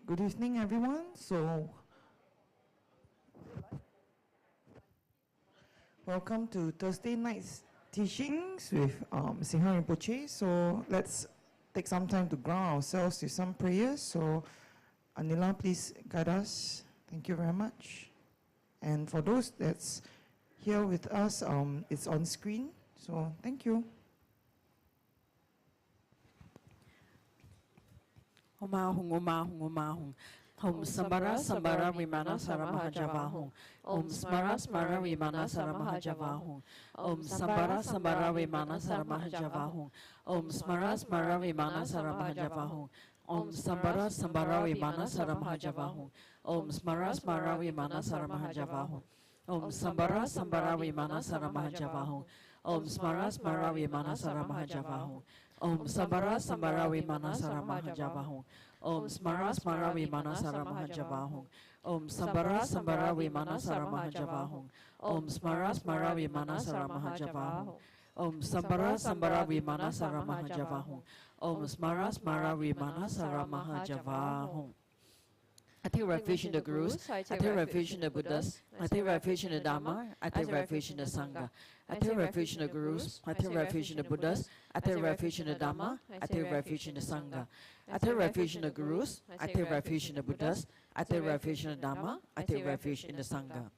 Good evening, everyone. So, welcome to Thursday night's teachings with Singha Rinpoche. So, let's take some time to ground ourselves with some prayers. So, Anila, please guide us. Thank you very much. And for those that's here with us, it's on screen. So, thank you. Om Sambara Sambara Vimana Saramahajavahum. Om Smara Smara Vimana Saramahajavahum. Om Sambara Sambara Vimana Saramahajavahum. Om Smara Smara Vimana Saramahajavahum. Om Sambara Sambara Vimana Saramahajavahum. Om Smara Smara Vimana Saramahajavahum. Om Sambara Sambara Vimana Saramahajavahum. Om Smara Smara Vimana Saramahajavahum. Om Sambara Sambara Vimana Saramahajavahum. Om Smara Smara Vimana Saramahajavahum. Om Sambara Sambara Vimana Saramahajavahum. Om Smara Smara Vimana Saramahajavahum. Om Sambara Sambara Vimana Saramahajavahum. Om Smara Smara Vimana Saramahajavahum. I take refuge in the Gurus, I take refuge in the Buddhas, I take refuge in the Dharma, I take refuge in the Sangha. I take refuge in the Gurus, I take refuge in the Buddhas, I take refuge in the Dharma, I take refuge in the Sangha. I take refuge in the Gurus, I take refuge in the Buddhas, I take refuge in the Dharma, I take refuge in the Sangha.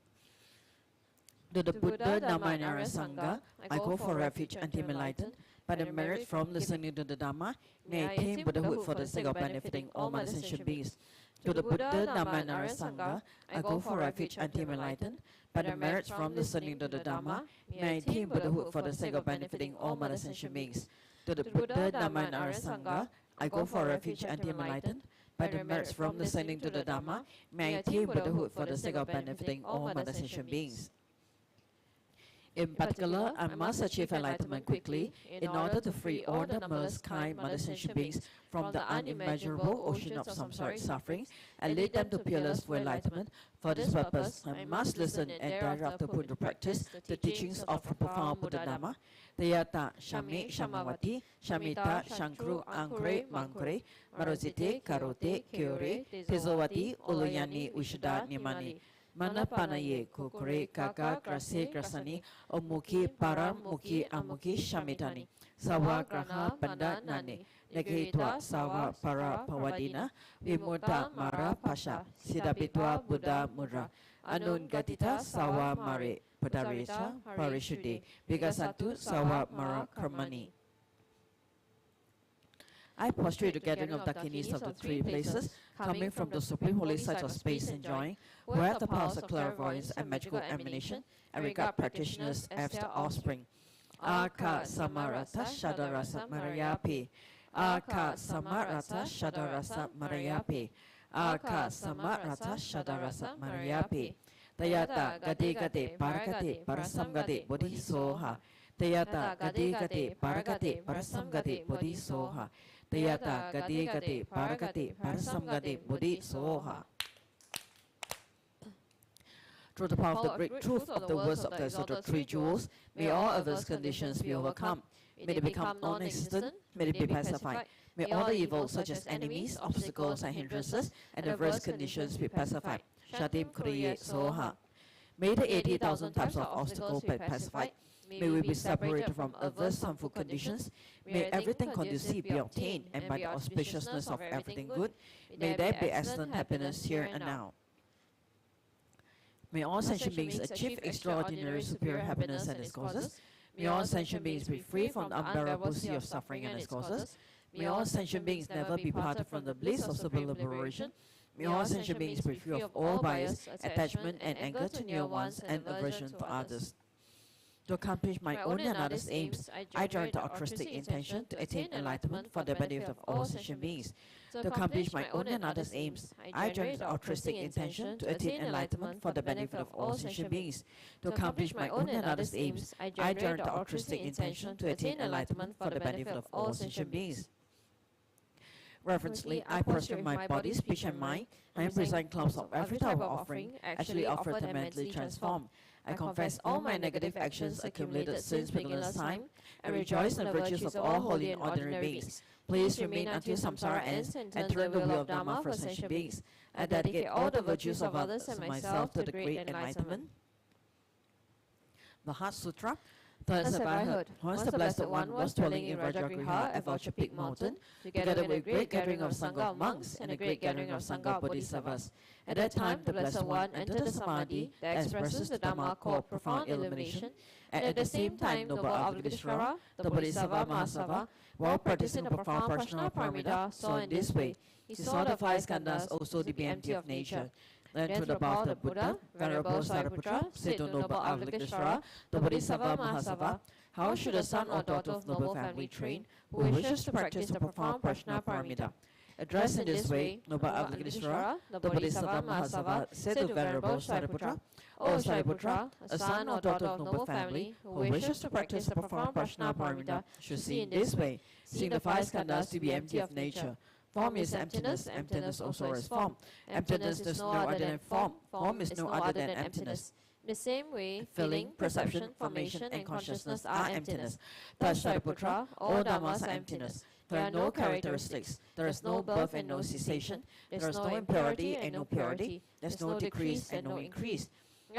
To the Buddha, Dharma and Sangha, I go for refuge until enlightened. By the merit from listening to the Dharma, may I attain Buddhahood for the sake of benefiting all my sentient beings. To the Buddha, Dharma and Sangha, I go for refuge until enlightened. By the merits from listening to the Dharma, may I attain Buddhahood for the sake of benefiting all my sentient beings. To the Buddha, Dharma and Sangha, I go for refuge until enlightened. By the merits from listening to the Dharma, may I attain Buddhahood for the sake of benefiting all my sentient beings. In particular, I must achieve enlightenment quickly in order to free all the numberless kind mother sentient beings from the unimmeasurable ocean of samsaric suffering and lead them to peerless full enlightenment. For this purpose, I must listen and thereafter put into practice the teachings of the profound Buddha Dharma. Tayata Shami Shamavati Shamita Shankru Ankre Mankre Marozite Karote Kyore Tezovati Ulayani Ushada Nimani. Manapanaye kukure kaka krase krasani omuki param muki amuki shamitani sawa graha panda nane negitwa sawa para pawadina vimuta mara pasha sidapitwa buddha mudra anun gatita sawa mare padarecha parishudi vigasantu sawa mara karmani. I prostrate the gathering of Dakinis of the three places, coming from the supreme holy sites of space enjoying, who have the powers of clairvoyance and magical emanation, and regard practitioners as their offspring. Aka Samarata Shadarasa Marayapi. Aka Samarata Shadarasa Marayapi. Aka Samarata Shadarasa Marayapi. Tayata Gade Gade Parakate Parasamgade Bodhi Soha. Tayata Gade Gade Parakate Parasamgade Bodhi Soha. Tayata Gade Gade Parakate Parasamgade Bodhi Soha. Through the power of the great truth of the words of the Sutta Three Jewels, may all adverse conditions be overcome. May they become non-existent, may they be pacified. May all the evils such as enemies, obstacles and hindrances and adverse conditions be pacified. Shatim Kriye Soha. May the 80,000 types of obstacles be pacified. May we be separated from adverse harmful conditions. May everything conducive be obtained, and by the auspiciousness of everything good, may there be excellent happiness here and now. May all sentient beings achieve extraordinary superior happiness and its causes. May all sentient beings be free from the unbearable sea of suffering and its causes. May all sentient beings never be parted from the bliss of super liberation. May all sentient beings be free of all bias, attachment and anger to near ones and aversion to others. To accomplish my own and others' aims, I join the altruistic intention to attain enlightenment for the benefit of all sentient beings. To accomplish my own and others' aims, I join the altruistic intention to attain enlightenment for the benefit of all sentient beings. To accomplish my own and others' aims, I join the altruistic intention to attain enlightenment for the benefit of all sentient beings. Reverently, I prostrate my body, speech and mind. I am present clouds of every type of offering, actually offered and mentally transformed. I confess all my negative actions accumulated since beginner's time, and rejoice in the virtues of all holy and ordinary beings. Please remain until samsara ends and turn the wheel of Dharma for sentient beings. I dedicate all the virtues of others and myself to the great enlightenment. The Heart Sutra. Thus have I heard, once the Blessed One was dwelling in Rajagriha at Vulture Peak Mountain, together with a great gathering of Sangha of monks and a great gathering of Sangha of Bodhisattvas. At that time, the Blessed One entered the Samadhi that expresses the Dharma called profound illumination, and at the same time, Noble Avalokiteshvara, the Bodhisattva Mahasava, while practicing the profound Prajna Paramita, saw in this way. He saw the five skandhas also to be empty of nature. Then to the bow of the Buddha, Venerable Sariputra, said to Noble Avalokiteshvara, the Bodhisattva Mahasava, how should a son or daughter of noble family train who wishes to practice the profound Prajna Paramita? Addressed in this way, Noble Avalokiteshvara, the Bodhisattva Mahasava, said to Venerable Sariputra, O Sariputra, a son or daughter of noble family who wishes to practice the profound Prajna Paramita should see in this way, seeing the five skandhas to be empty of nature. Form is emptiness, emptiness also is form. Emptiness is no other than form, form is no other than emptiness. In the same way, Feeling, perception, formation, and consciousness are emptiness. Thus, Sariputra, all dhammas are emptiness. There are no characteristics. There is no birth and no cessation. There is no impurity and no purity. There is no decrease and no increase.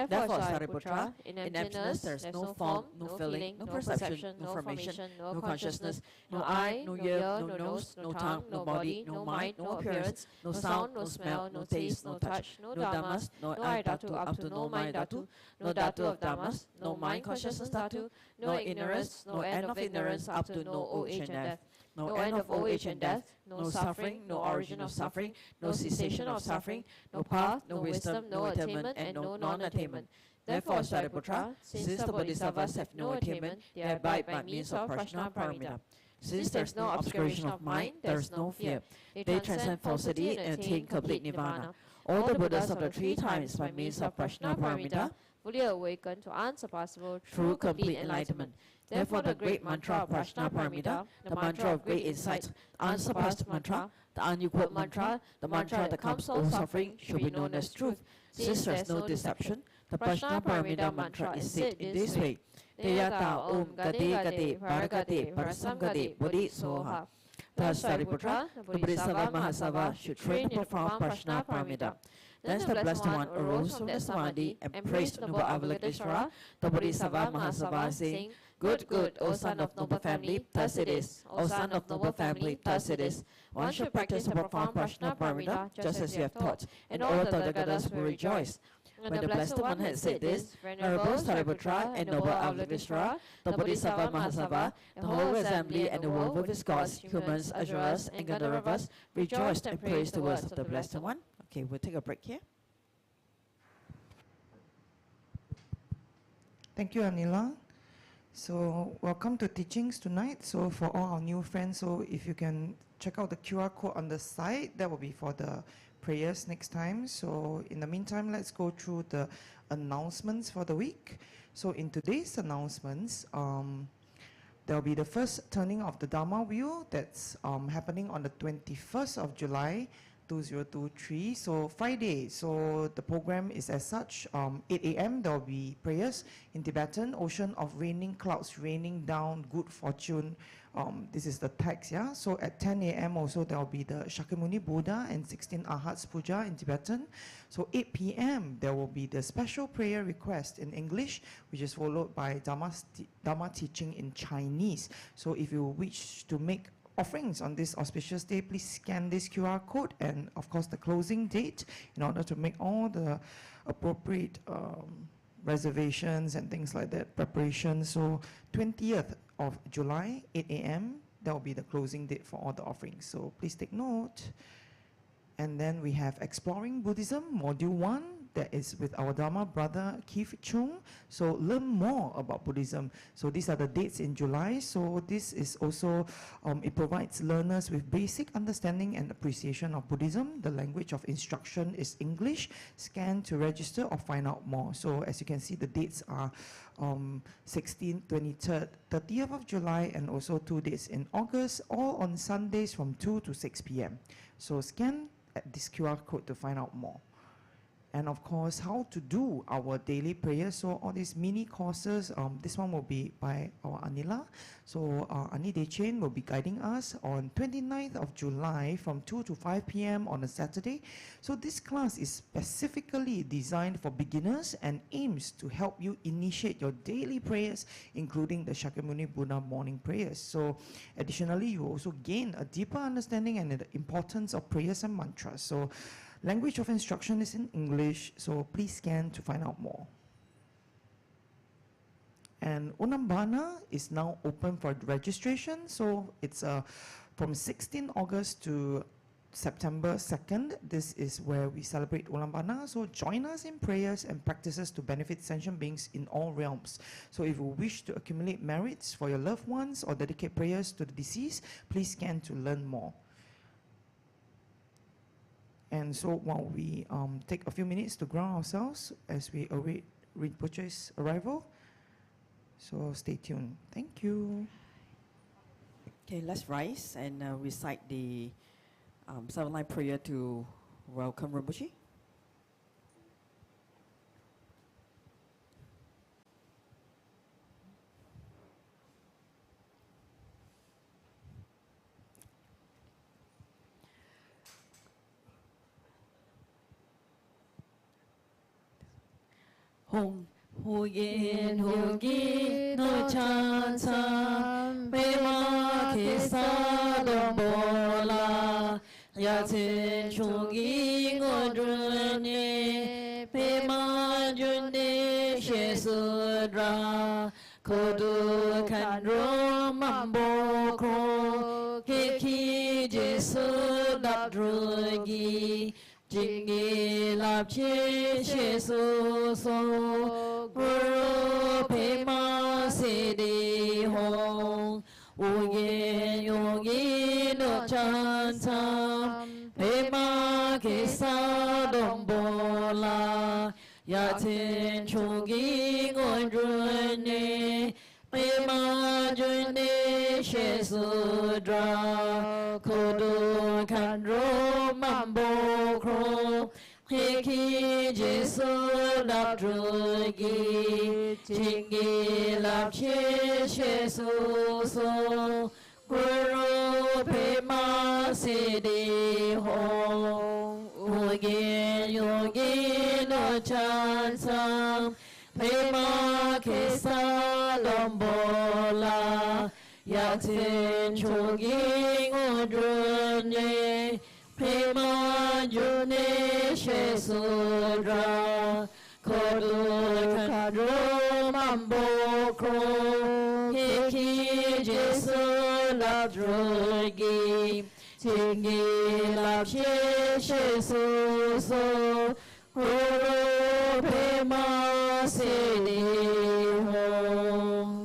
Therefore, Sariputra, in emptiness there is no form, no feeling, no perception, no formation, no consciousness, no eye, no ear, no nose, no tongue, no body, no mind, no appearance, no sound, no smell, no taste, no touch, no dhammas, no I dhatu up to no mind dhatu, no dhatu of dhammas, no mind consciousness dhatu, no ignorance, no end of ignorance up to no old age and death. No end of old age and death, no suffering, no origin of suffering, no cessation of suffering, no path, no wisdom, no attainment, and no non-attainment. Therefore, Sariputra, since the Bodhisattvas have no attainment, they abide by means of Prajna Paramita. Since there is no obscuration of mind, there is no fear. They transcend falsity and attain complete nirvana. All the Buddhas of the three times, by means of Prajna Paramita, fully awaken to unsurpassable true complete enlightenment. Therefore, the great mantra of Prajna Paramita, the mantra of great insight, the unsurpassed mantra, the unequaled mantra, the mantra that comes all suffering, should be known as truth. Since there is no deception, the Prajna Paramita mantra is said in this way: Teyata Om Gade Gade Varagade Parasamgade Bodhi Soha. Thus, Sariputra, the Bodhisattva Mahasava should train the profound Prajna Paramita. Then the Blessed One arose from the Samadhi and praised Noble Avalokiteshvara, the Bodhisattva Mahasava, saying, Good, good, O son of noble family, thus it is. O son of noble family, thus it is. One should practice the profound Prajna Paramita, just as you have taught, and all the Tathagatas will rejoice. When the Blessed One had said this, Venerable Sariputra and Noble Avalokiteshvara, the Bodhisattva Mahasava, the whole assembly and the world with its gods, humans, asuras, and Gandharvas, rejoiced and praised the words of the Blessed One. Okay, we'll take a break here. Thank you, Anila. So welcome to teachings tonight. So for all our new friends, so if you can check out the QR code on the side, that will be for the prayers next time. So in the meantime, let's go through the announcements for the week. So in today's announcements, there will be the first turning of the Dharma wheel that's happening on the 21st of July, 2023, so Friday. So the program is as such, 8 a.m. there will be prayers in Tibetan, ocean of raining clouds raining down good fortune. This is the text, yeah. So at 10 a.m. also there will be the Shakyamuni Buddha and 16 Arhats Puja in Tibetan. So 8 p.m. there will be the special prayer request in English, which is followed by Dharma teaching in Chinese. So if you wish to make offerings on this auspicious day, please scan this QR code and of course the closing date in order to make all the appropriate reservations and things like that, preparations. So 20th of July, 8 a.m., that will be the closing date for all the offerings. So please take note. And then we have Exploring Buddhism, Module 1. That is with our Dharma brother Keith Chung. So learn more about Buddhism. So these are the dates in July. So this is also, it provides learners with basic understanding and appreciation of Buddhism. The language of instruction is English. Scan to register or find out more. So as you can see, the dates are 16th, 23rd, 30th of July, and also 2 days in August, all on Sundays from 2 to 6 p.m. So scan at this QR code to find out more. And of course, how to do our daily prayers. So all these mini courses, this one will be by our Anila. So Ani Dechen will be guiding us on 29th of July from 2 to 5 p.m. on a Saturday. So this class is specifically designed for beginners and aims to help you initiate your daily prayers, including the Shakyamuni Buddha morning prayers. So additionally, you also gain a deeper understanding and the importance of prayers and mantras. So language of instruction is in English, so please scan to find out more. And Unambana is now open for registration, so it's from 16 August to September 2nd. This is where we celebrate Ulambana, so join us in prayers and practices to benefit sentient beings in all realms. So if you wish to accumulate merits for your loved ones or dedicate prayers to the deceased, please scan to learn more. And so while we take a few minutes to ground ourselves as we await Rinpoche's arrival, so stay tuned. Thank you. Okay, let's rise and recite the 7-line prayer to welcome Rinpoche. Hong Hu Yin Hu Gi No Chan Sam Pe Ma Ke Sa Dom Bo La Ya Tsin Chung Gi Ngo Dun Ye Pe Ma Jun De She Su Dra Ko Du Kan Ro Mam Bo Kro Ke Ki Je Su Dap Dru Gi Jingi lap che she so so guru pe ma se di hong u ye yong yi no chan sam pe ma ke sa dong bo la ya chen chung gi ngon run ne pe ma jun ne she su dra ko do kan ro mam bo kro he ki je su lap dru gi jing gi lap che she su so guru pe ma se di hong u ge yo gi no chan sam pe ma ke sa lom bo la ya tin chung gi ngo dun ye pe ma ju ne she su dra ko du ka ro mam bo kro he ki je su la dru gi jing gi la she she su so guru pe ma se di hong.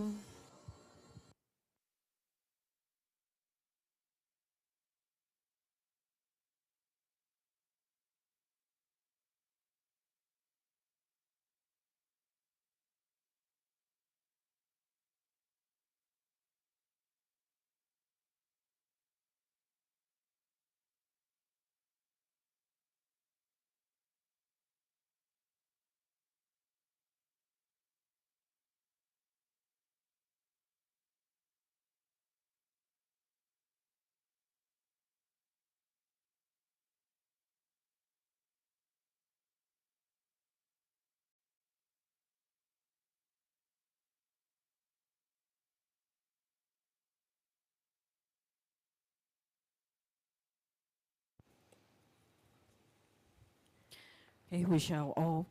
Okay, we shall all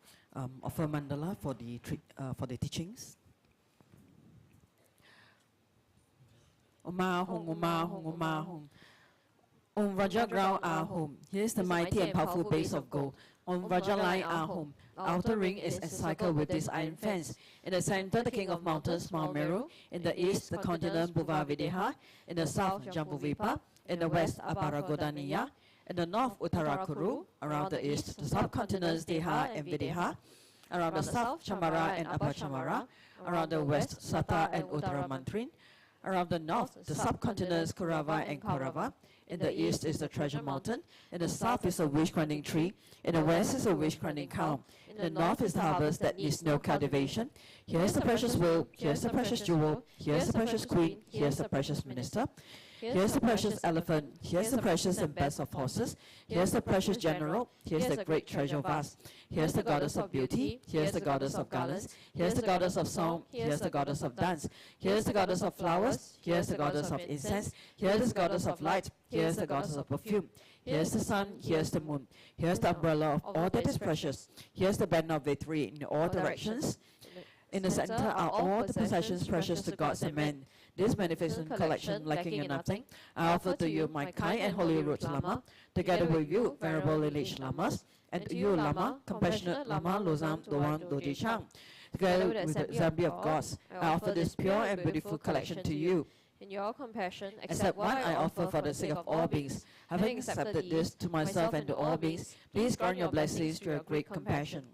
offer mandala for the teachings. Oma hung, oma hung, oma hung. Om Raja ground ahum. Here is the mighty and powerful base of gold. Om Raja line ahum. Outer ring is encircled with this iron fence. In the center, the king of mountains, Mount Meru. In the east, the continent Bhuva Videha. In the south, Jambuvipa. In the west, Aparagodaniya. In the north, Uttarakuru. Around the east, the subcontinents Deha and Videha. Around the south, Chamara and Upper Chamara. Around the west, Sata and Uttaramantrin. Around the north, the subcontinents Kurava and Kaurava. In the east is the treasure mountain. In the south is a wish-granting tree. In the west is a wish-granting cow. In the north is the harvest that needs no cultivation. Here's the precious will, here's the precious jewel, here's the precious queen, here's the precious minister. Here's the precious elephant, here's the precious and best of horses, here's the precious general, here's the great treasure vast. Here's the goddess of beauty, here's the goddess of garlands, here's the goddess of song, here's the goddess of dance, here's the goddess of flowers, here's the goddess of incense, here's the goddess of light, here's the goddess of perfume. Here's the sun, here's the moon, here's the umbrella of all that is precious, here's the banner of victory in all directions. In the center are all the possessions precious to gods and men. This magnificent collection, lacking in nothing, I offer to you my kind and holy root Lama, together with you, venerable lineage Lamas, and to you, Lama, compassionate Lama Losam Doan Dodi Chang. Together with the assembly of gods, I offer this pure and beautiful collection to you. In your compassion, Accept what I offer for the sake of all beings. Having accepted this to myself and to all beings, please grant your blessings to your great compassion.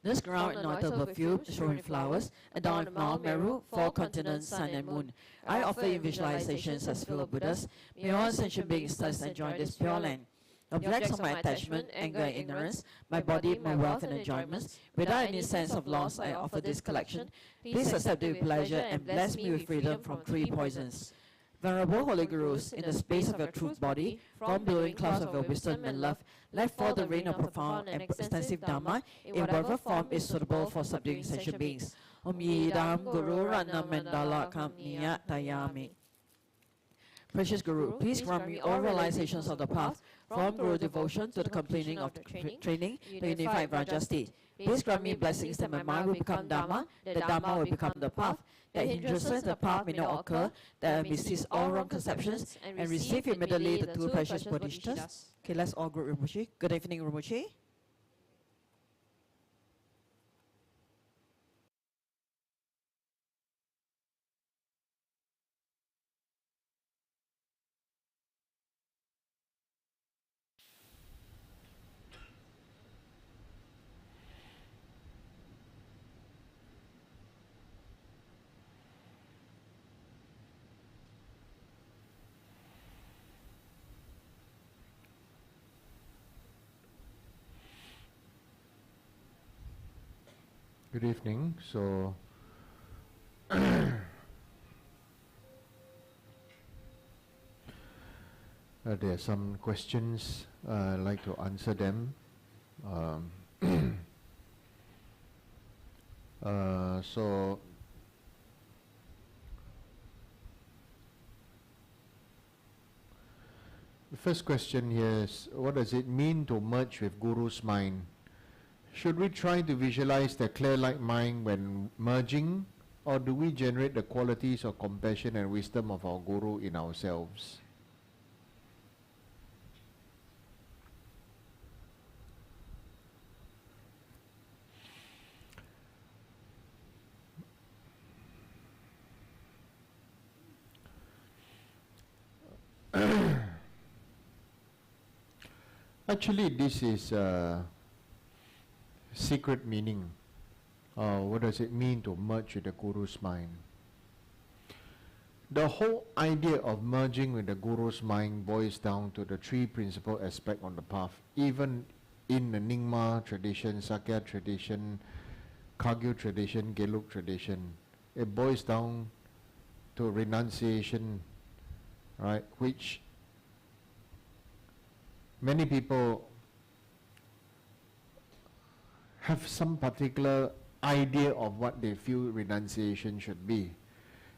This ground anointed with perfume, showing flowers, adorned with Mount Meru, 4 continents, sun and moon. I offer in visualizations as fellow Buddhas. May all sentient beings thus enjoy this pure land. Objects of my attachment, anger and ignorance, my body, my wealth and enjoyments, without any sense of loss I offer this collection. Please accept it with pleasure and bless me with freedom from 3 poisons. Venerable Holy Gurus, in the space of your truth body, from billowing clouds of your wisdom and love, let fall the rain of profound and extensive Dharma in whatever form is suitable for subduing sentient beings. Om Yidam Guru Ranam Mandala Kamniya Tayami. Precious Guru, please grant me all realizations of the path, from Guru devotion to the completing of the training, the unified Raja state. Please grant me blessings that my mind will become Dharma, that Dharma will become the path, that hindrances the path may not occur, that I may cease all wrong conceptions, and receive immediately the 2 precious bodhisattvas. Okay, let's all greet Rinpoche. Good evening, Rinpoche. Good evening. So there are some questions. I'd like to answer them. So the first question here is, what does it mean to merge with Guru's mind? Should we try to visualize the clear light mind when merging, or do we generate the qualities of compassion and wisdom of our Guru in ourselves? Actually, this is secret meaning. What does it mean to merge with the Guru's mind? The whole idea of merging with the Guru's mind boils down to the 3 principal aspects on the path. Even in the Nyingma tradition, Sakya tradition, Kagyu tradition, Gelug tradition, it boils down to renunciation, right? Which many people have some particular idea of what they feel renunciation should be,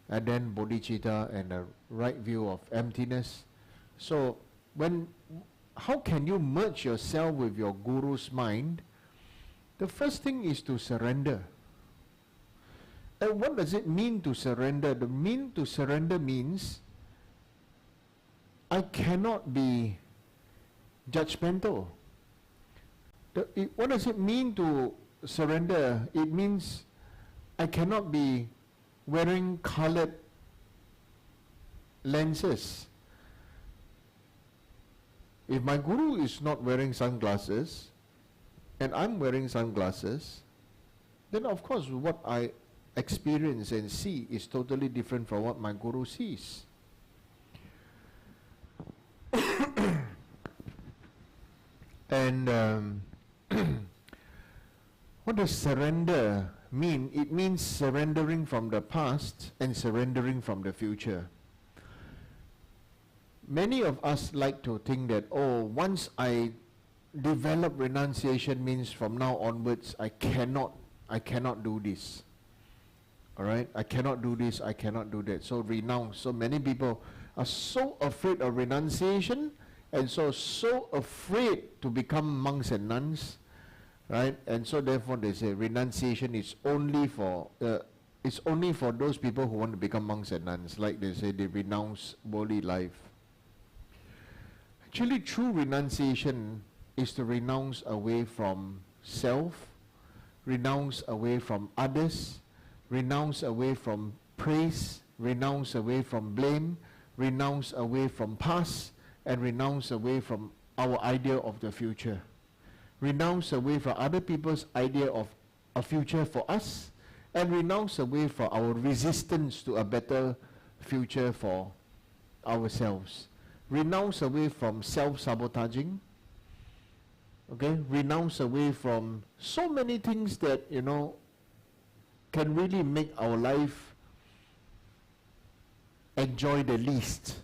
and then bodhicitta and the right view of emptiness. So how can you merge yourself with your Guru's mind? The first thing is to surrender. And what does it mean to surrender? The mean to surrender means I cannot be judgmental. What does it mean to surrender? It means I cannot be wearing colored lenses. If my Guru is not wearing sunglasses and I'm wearing sunglasses, then of course what I experience and see is totally different from what my guru sees. And what does surrender mean? It means surrendering from the past and surrendering from the future. Many of us like to think that, oh, once I develop renunciation means from now onwards I cannot do this. Alright? I cannot do this, I cannot do that. So renounce. So many people are so afraid of renunciation and so afraid to become monks and nuns. Right? And so therefore they say renunciation is only for those people who want to become monks and nuns. Like they say, they renounce worldly life. Actually, true renunciation is to renounce away from self, renounce away from others, renounce away from praise, renounce away from blame, renounce away from past, and renounce away from our idea of the future. Renounce away from other people's idea of a future for us, and renounce away from our resistance to a better future for ourselves. Renounce away from self-sabotaging. Okay? Renounce away from so many things that, you know, can really make our life enjoy the least.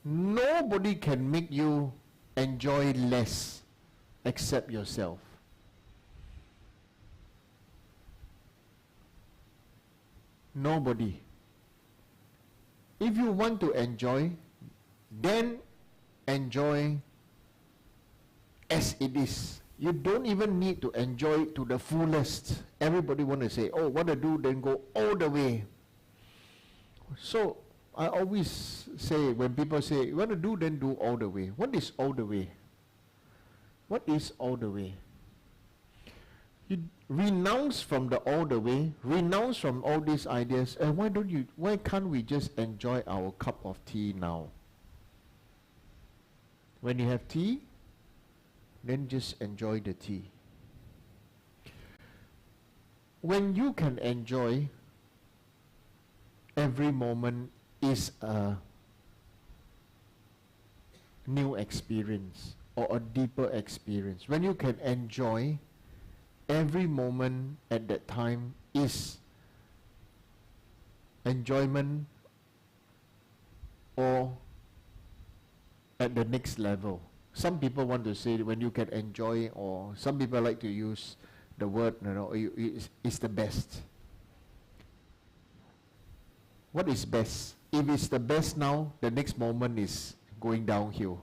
Nobody can make you enjoy less except yourself. Nobody. If you want to enjoy, then enjoy as it is. You don't even need to enjoy it to the fullest. Everybody want to say, oh, what to do, then go all the way. So, I always say, when people say, you want to do, then do all the way. What is all the way? What is all the way? You renounce from the all the way, renounce from all these ideas, and why can't we just enjoy our cup of tea now? When you have tea, then just enjoy the tea. When you can enjoy, every moment is a new experience or a deeper experience. When you can enjoy, every moment at that time is enjoyment or at the next level. Some people want to say when you can enjoy, or some people like to use the word, you know, it's the best. What is best? If it's the best now, the next moment is going downhill.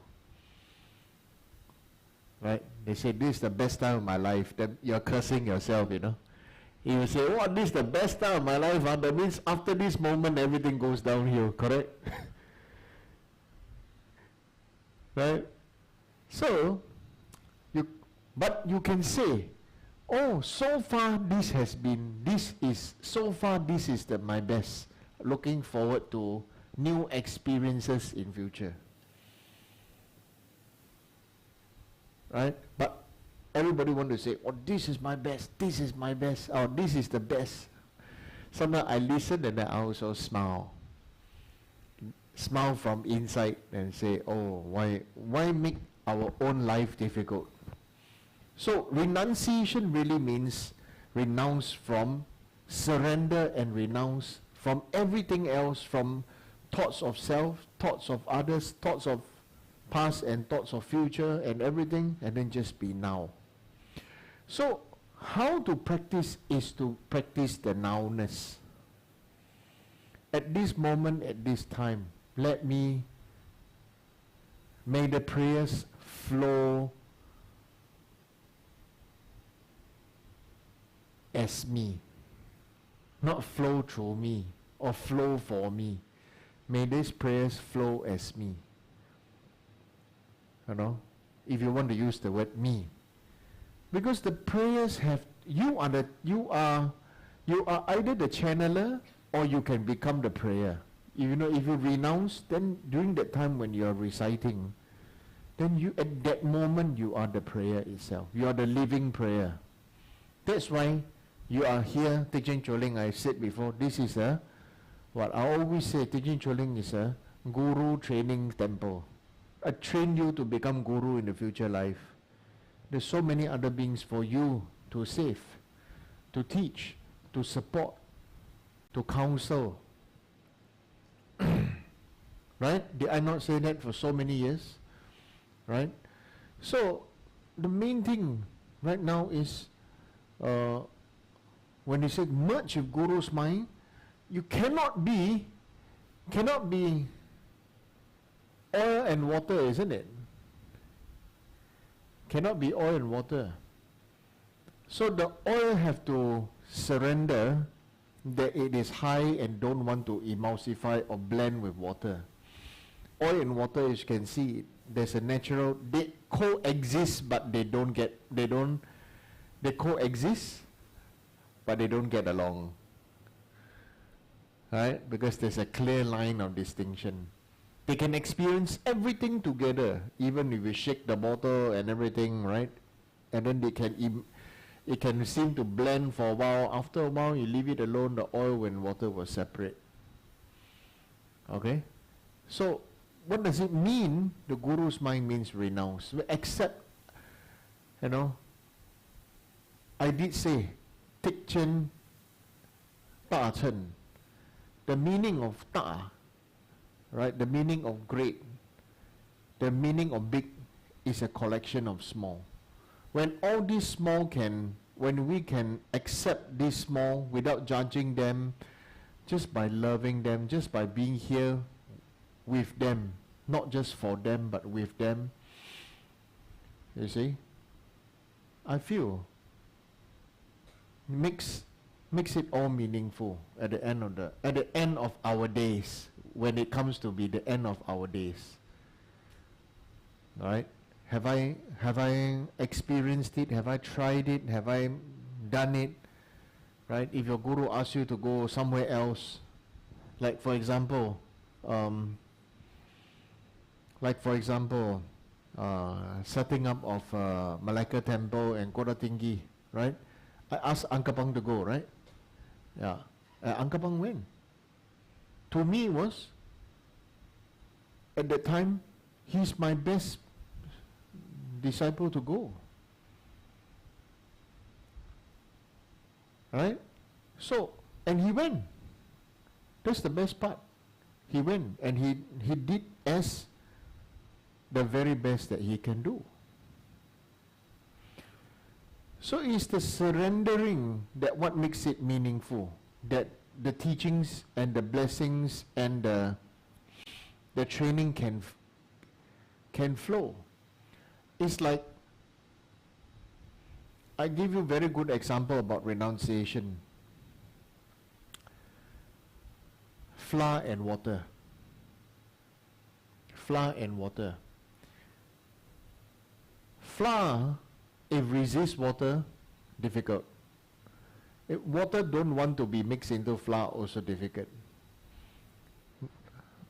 Right? They say, this is the best time of my life. Then you're cursing yourself, you know. You say, oh, this is the best time of my life. That means after this moment, everything goes downhill, correct? Right? So, but you can say, oh, so far this is my best. Looking forward to new experiences in future. Right? But everybody want to say, oh, this is my best, or this is the best. Sometimes I listen and then I also smile. Smile from inside and say, oh, why make our own life difficult? So renunciation really means renounce from, surrender and renounce from everything else, from thoughts of self, thoughts of others, thoughts of past and thoughts of future and everything, and then just be now. So how to practice is to practice the nowness. At this moment, at this time, may the prayers flow as me, not flow through me or flow for me. May these prayers flow as me. You know, if you want to use the word me, because the prayers you are either the channeler or you can become the prayer. You know, if you renounce, then during that time when you are reciting, then you at that moment you are the prayer itself. You are the living prayer. That's why You are here, teaching Choling, I said before, this is what I always say, teaching Choling is a guru training temple. I train you to become guru in the future life. There's so many other beings for you to save, to teach, to support, to counsel. Right? Did I not say that for so many years? Right? So, the main thing right now is, when you say merge with Guru's mind, you cannot be oil and water, isn't it? Cannot be oil and water. So the oil have to surrender that it is high and don't want to emulsify or blend with water. Oil and water, as you can see, there's a natural, they coexist but they coexist but they don't get along. Right? Because there's a clear line of distinction. They can experience everything together, even if we shake the bottle and everything, right? And then it can seem to blend for a while. After a while, you leave it alone, the oil and water will separate. Okay? So, what does it mean? The Guru's mind means renounce. Except, I did say, Tik Chen, Ta Chen. The meaning of Ta, right? The meaning of great, the meaning of big is a collection of small. When all these small when we can accept these small without judging them, just by loving them, just by being here with them, not just for them, but with them, you see, I feel makes it all meaningful at the end of our days, when it comes to be the end of our days. Right? Have I experienced it? Have I tried it? Have I done it? Right? If your guru asks you to go somewhere else, like for example, setting up of Malacca Temple and Kota Tinggi, right? I asked Angkapang to go, right? Yeah. Angkapang went. To me was, at that time, he's my best disciple to go. Right? So, and he went. That's the best part. He went and he did as the very best that he can do. So it's the surrendering that what makes it meaningful, that the teachings and the blessings and the training can flow. It's like, I give you a very good example about renunciation. Flour and water. Flour and water. Flour, if resists water, difficult. If water don't want to be mixed into flour, also difficult.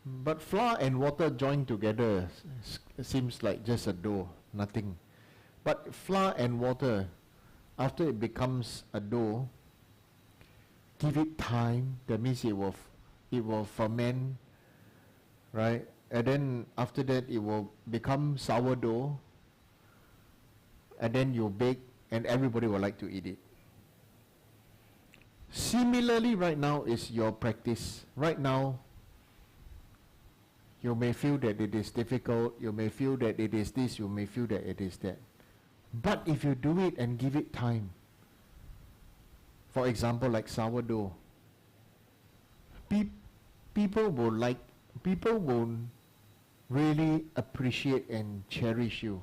But flour and water joined together seems like just a dough, nothing. But flour and water, after it becomes a dough, give it time. That means it will ferment, right? And then after that, it will become sourdough. And then you bake, and everybody will like to eat it. Similarly, right now is your practice. Right now, you may feel that it is difficult, you may feel that it is this, you may feel that it is that. But if you do it and give it time, for example, like sourdough, people will really appreciate and cherish you.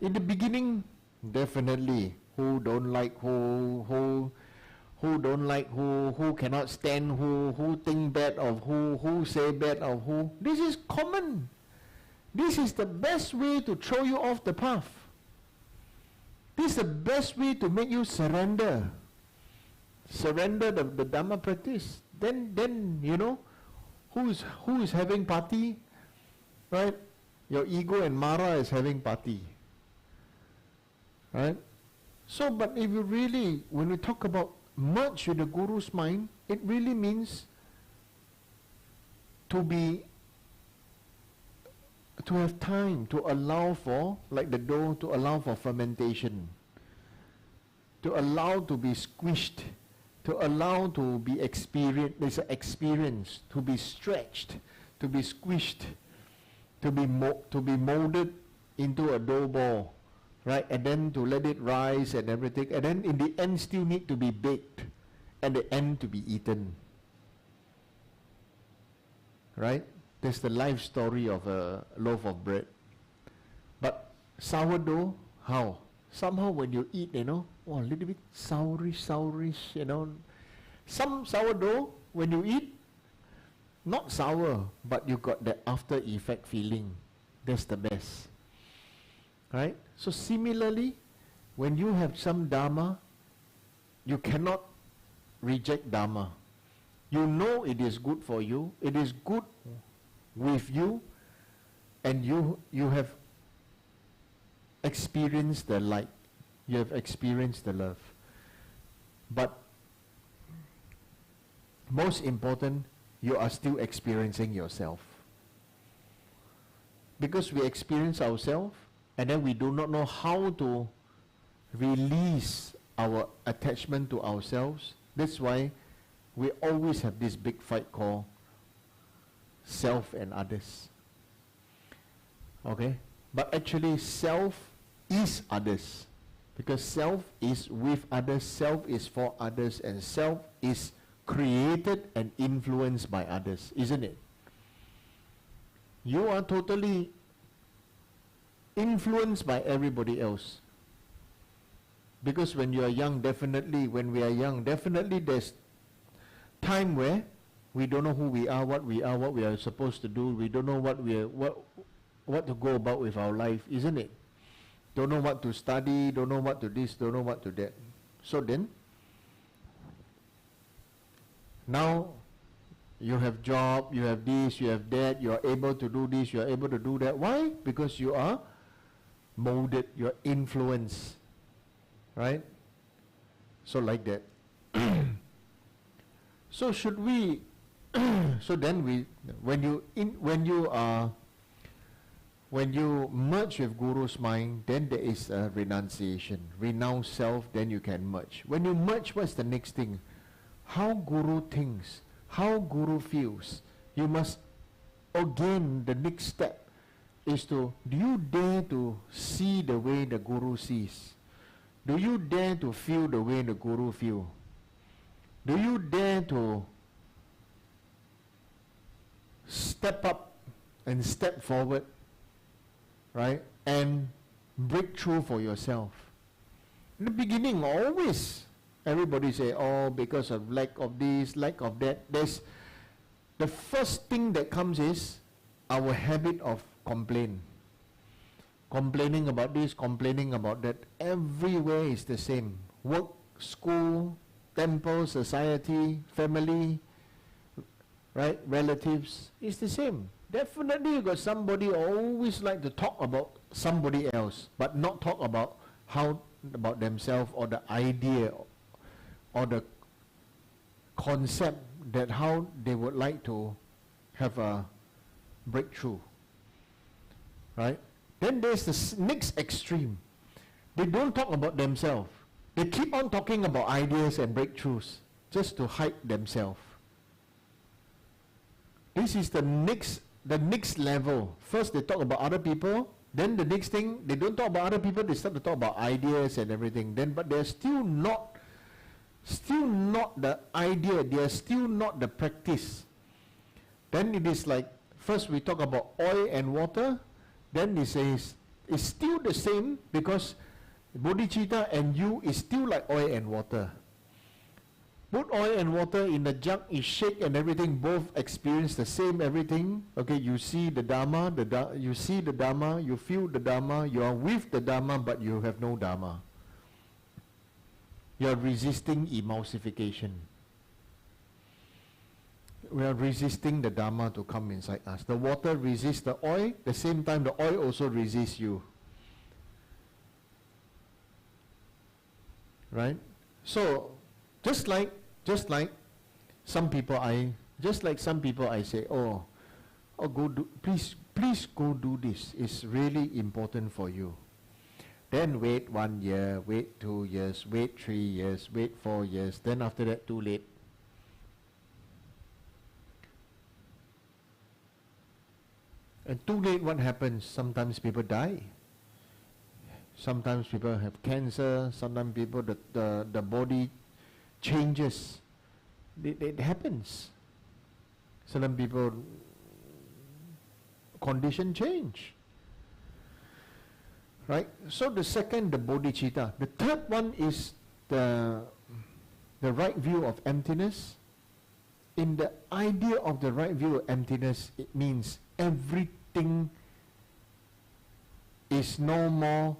In the beginning, definitely, who cannot stand who think bad of who say bad of who. This is common. This is the best way to throw you off the path. This is the best way to make you surrender. Surrender the Dharma practice. Then you know, who is having party? Right? Your ego and Mara is having party. Right? So, but if you really, when we talk about merge with the Guru's mind, it really means to have time to allow for, like the dough, to allow for fermentation, to allow to be squished, to allow to be experienced, there's an experience, to be stretched, to be squished, to be molded into a dough ball, right? And then to let it rise and everything, and then in the end still need to be baked, and the end to be eaten, right? That's the life story of a loaf of bread. But sourdough, how? Somehow when you eat, a little bit sourish, Some sourdough, when you eat, not sour, but you got the after effect feeling. That's the best. Right? So similarly, when you have some Dharma, you cannot reject Dharma. You know it is good for you, it is good with you, and you have experienced the light, you have experienced the love. But most important, you are still experiencing yourself. Because we experience ourselves, and then we do not know how to release our attachment to ourselves. That's why we always have this big fight called self and others. Okay? But actually self is others. Because self is with others, self is for others, and self is created and influenced by others, isn't it? You are totally influenced by everybody else. Because when you are young, definitely, when we are young, definitely there's time where we don't know who we are, what we are supposed to do. We don't know what to go about with our life, isn't it? Don't know what to study, don't know what to this, don't know what to that. So then, now you have job, you have this, you have that, you are able to do this, you are able to do that. Why? Because you are molded, you are influenced. Right? So like that. So should we so then when you merge with Guru's mind, then there is a renunciation. Renounce self, then you can merge. When you merge, what's the next thing? How Guru thinks, how Guru feels. You must, again, the next step is do you dare to see the way the Guru sees? Do you dare to feel the way the Guru feels? Do you dare to step up and step forward, right, and break through for yourself? In the beginning, always, everybody say, oh, because of lack of this, lack of that. There's the first thing that comes is our habit of complaint. Complaining about this, complaining about that. Everywhere is the same. Work, school, temple, society, family, right, relatives, it's the same. Definitely you got somebody always like to talk about somebody else, but not talk about about themselves or the idea or the concept that how they would like to have a breakthrough, right? Then there's the next extreme. They don't talk about themselves. They keep on talking about ideas and breakthroughs just to hide themselves. This is the next level. First they talk about other people, then the next thing, they don't talk about other people, they start to talk about ideas and everything. Then but they're still not the idea, they are still not the practice. Then it is like, first we talk about oil and water, then he says, it's still the same because bodhicitta and you is still like oil and water. Put oil and water in the jug, it shake and everything, both experience the same everything. Okay, you see the Dharma, you see the Dharma, you feel the Dharma, you are with the Dharma, but you have no Dharma. You are resisting emulsification. We are resisting the Dharma to come inside us. The water resists the oil, the same time the oil also resists you. right? So, just like some people I say, oh, go do, please go do this. It's really important for you. Then wait 1 year, wait 2 years, wait 3 years, wait 4 years. Then after that, too late. And too late, what happens? Sometimes people die. Sometimes people have cancer. Sometimes people, the body changes. It happens. Some people, condition change. Right? So the second, the bodhicitta. The third one is the right view of emptiness. In the idea of the right view of emptiness, it means everything is no more,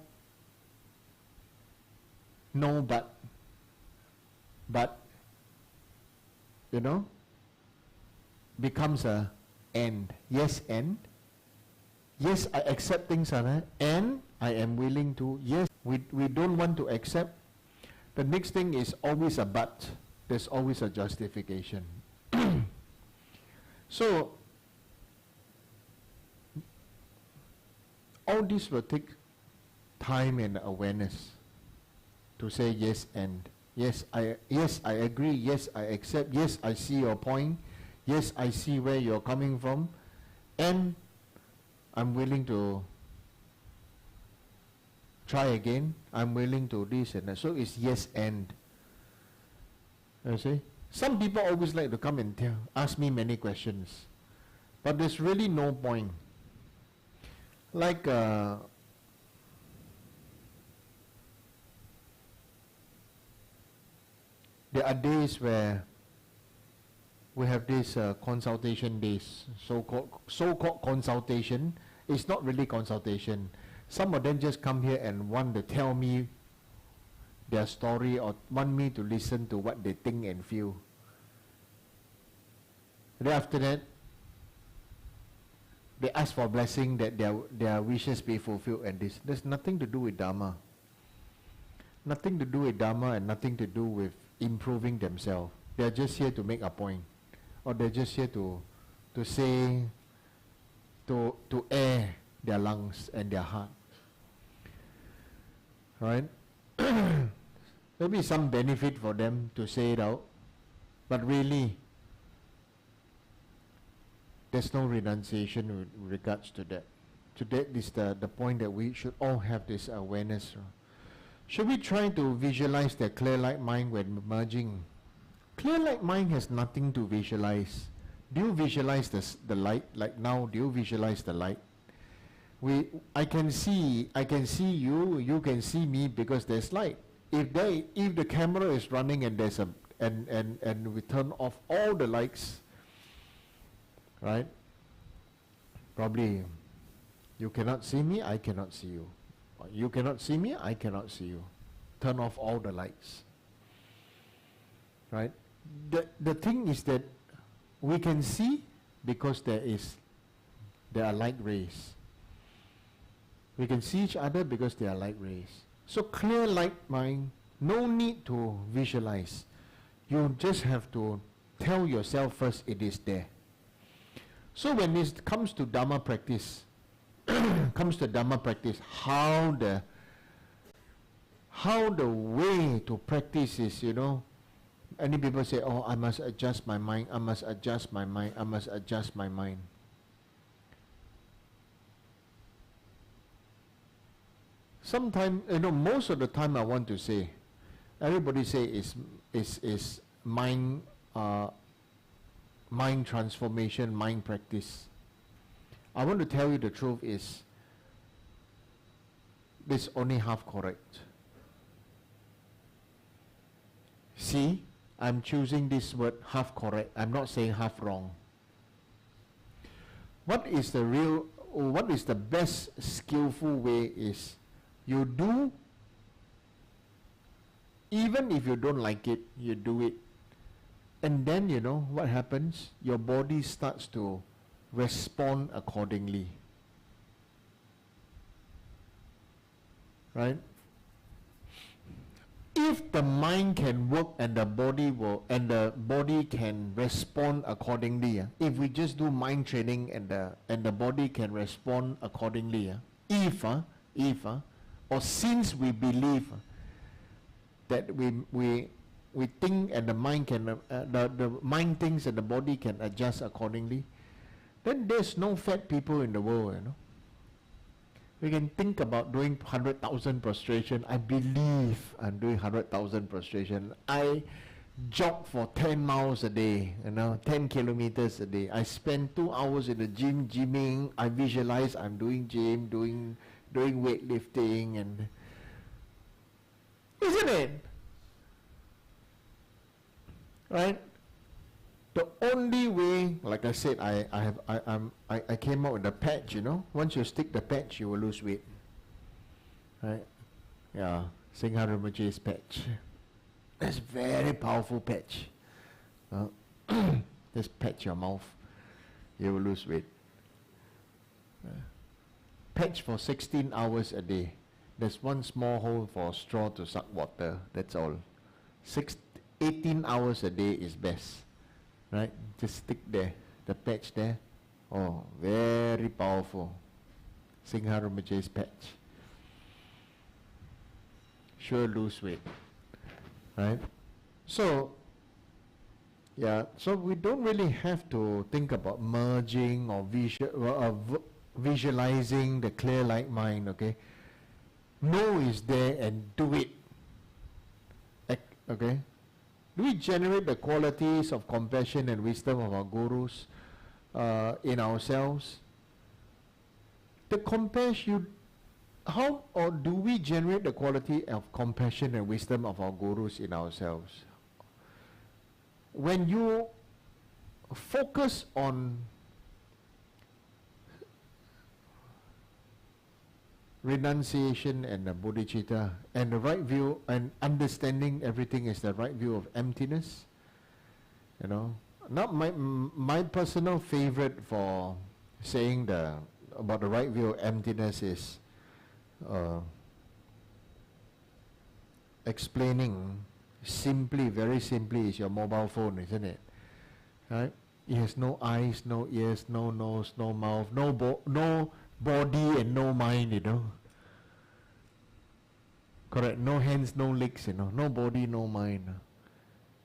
no but, you know, becomes a end. Yes, end. Yes, I accept things are there, and I am willing to. Yes, we don't want to accept. The next thing is always a but. There's always a justification. So, all this will take time and awareness to say yes and yes I agree, yes I accept, yes I see your point, yes I see where you're coming from, and I'm willing to try again, I'm willing to this and that. So it's yes and. You see? Some people always like to come and ask me many questions, but there's really no point. Like there are days where we have this consultation days, so-called consultation. It's not really consultation. Some of them just come here and want to tell me their story or want me to listen to what they think and feel. Then after that, they ask for blessing that their wishes be fulfilled, and this. There's nothing to do with Dharma. Nothing to do with Dharma and nothing to do with improving themselves. They're just here to make a point. Or they're just here to say, to air their lungs and their heart. Right? Maybe some benefit for them to say it out, but really, there's no renunciation with regards to that. So that is the point that we should all have this awareness. Should we try to visualize the clear light mind when merging? Clear light mind has nothing to visualize. Do you visualize the light? Like now, do you visualize the light? I can see you, you can see me because there's light. If the camera is running and there's and we turn off all the lights, right? Probably you cannot see me, I cannot see you. Or you cannot see me, I cannot see you. Turn off all the lights. Right? The thing is that we can see because there are light rays. We can see each other because there are light rays. So clear light mind, no need to visualize. You just have to tell yourself first it is there. So when it comes to Dharma practice, how the way to practice is, many people say, oh, I must adjust my mind, I must adjust my mind, I must adjust my mind. Sometimes, most of the time I want to say, everybody say is mind transformation, mind practice. I want to tell you the truth is, this only half correct. See, I'm choosing this word half correct. I'm not saying half wrong. What is the best skillful way is, you do, even if you don't like it, you do it. And then, what happens? Your body starts to respond accordingly. Right? if the mind can work and the body can respond accordingly, if we just do mind training and the body can respond accordingly, or since we believe that we think and the mind can the mind thinks and the body can adjust accordingly, then there's no fat people in the world, We can think about doing 100,000 prostration. I believe I'm doing 100,000 prostration. I jog for 10 miles a day, 10 kilometers a day. I spend 2 hours in the gym gymming. I visualize I'm doing gym, doing weightlifting, and isn't it? Right? The only way, like I said, I came out with a patch, Once you stick the patch, you will lose weight. Right? Yeah, Singha Rinpoche's patch. That's very powerful patch. Just patch your mouth, you will lose weight. Patch for 16 hours a day. There's one small hole for a straw to suck water. That's all. 18 hours a day is best. Right? Just stick there, the patch there. Oh, very powerful. Singha Rinpoche's patch. Sure lose weight. Right? So, so we don't really have to think about merging or visualizing the clear light mind, okay? Know is there and do it. Okay? Do we generate the qualities of compassion and wisdom of our gurus in ourselves? The compassion, do we generate the quality of compassion and wisdom of our gurus in ourselves? When you focus on renunciation and the bodhicitta and the right view and understanding everything is the right view of emptiness, not my personal favorite for saying about the right view of emptiness is explaining very simply is your mobile phone, isn't it? Right? It has no eyes, no ears, no nose, no mouth, no body and no mind, Correct. No hands, no legs, no body, no mind.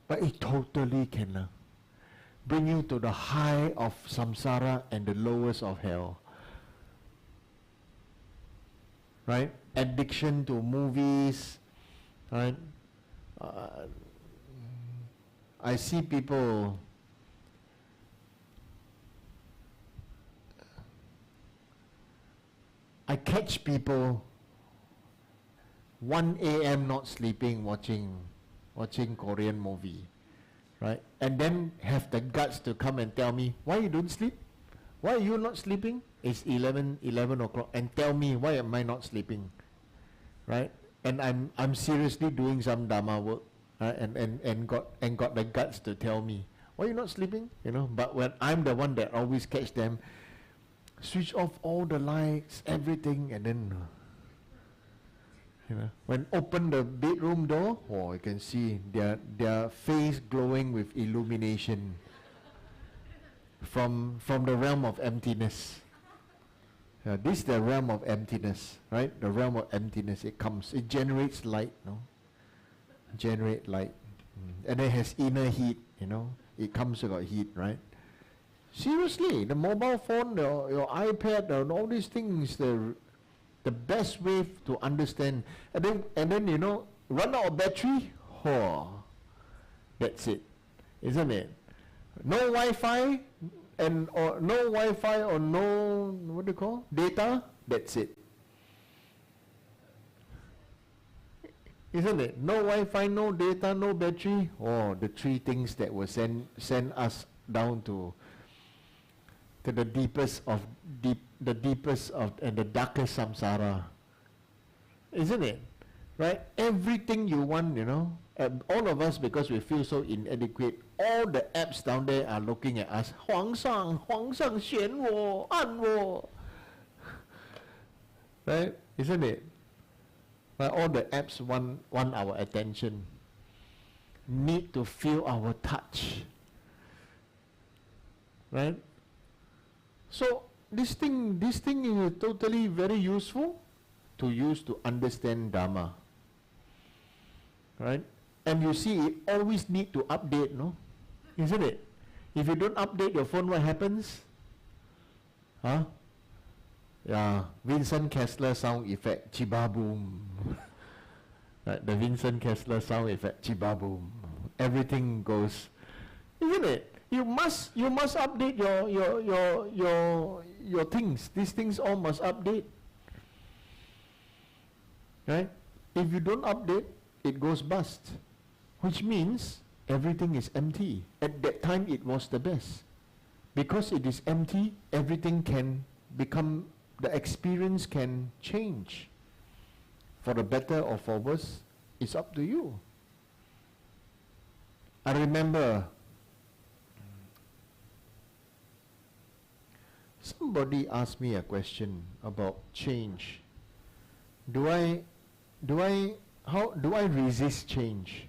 But it totally can bring you to the high of samsara and the lowest of hell. Right? Addiction to movies, right? I see people I catch people 1 a.m. not sleeping watching Korean movie, right? And then have the guts to come and tell me, why you don't sleep? Why are you not sleeping? It's 11 o'clock, and tell me why am I not sleeping, right? And I'm seriously doing some Dharma work, right? And got the guts to tell me, why are you not sleeping? But when I'm the one that always catch them, switch off all the lights, everything, and then when open the bedroom door, you can see their face glowing with illumination from the realm of emptiness. This is the realm of emptiness, right? The realm of emptiness. It generates light, generate light, and it has inner heat. It comes with heat, right? Seriously, the mobile phone, your iPad, and all these things, the best way to understand. And then run out of battery, that's it, isn't it? No Wi-Fi or no what do you call data, that's it, isn't it? No Wi-Fi, no data, no battery. The three things that will send us down to the deepest of and the darkest samsara, isn't it? Right? Everything you want, all of us, because we feel so inadequate, all the apps down there are looking at us. 皇上选我，按我. Right? Isn't it? Right? All the apps want our attention, need to feel our touch. Right? So this thing is totally very useful to use to understand Dharma. Right? And you see, it always need to update, no? Isn't it? If you don't update your phone, what happens? Huh? Yeah, Vincent Kessler sound effect, chibaboom. Right, the Vincent Kessler sound effect, chibaboom. Everything goes, isn't it? You must update your things. These things all must update. Right? If you don't update, it goes bust. Which means everything is empty. At that time it was the best. Because it is empty, everything can become, the experience can change. For the better or for worse, it's up to you. I remember somebody asked me a question about change. Do I resist change?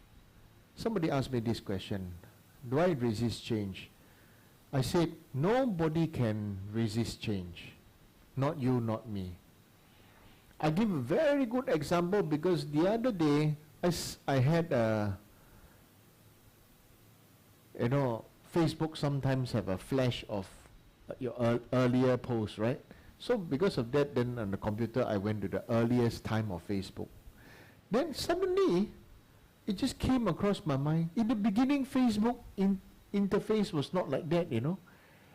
Somebody asked me this question. Do I resist change? I said, nobody can resist change. Not you, not me. I give a very good example because the other day I had a, Facebook sometimes have a flash of your earlier post, right? So because of that, then on the computer I went to the earliest time of Facebook. Then suddenly, it just came across my mind. In the beginning, Facebook interface was not like that,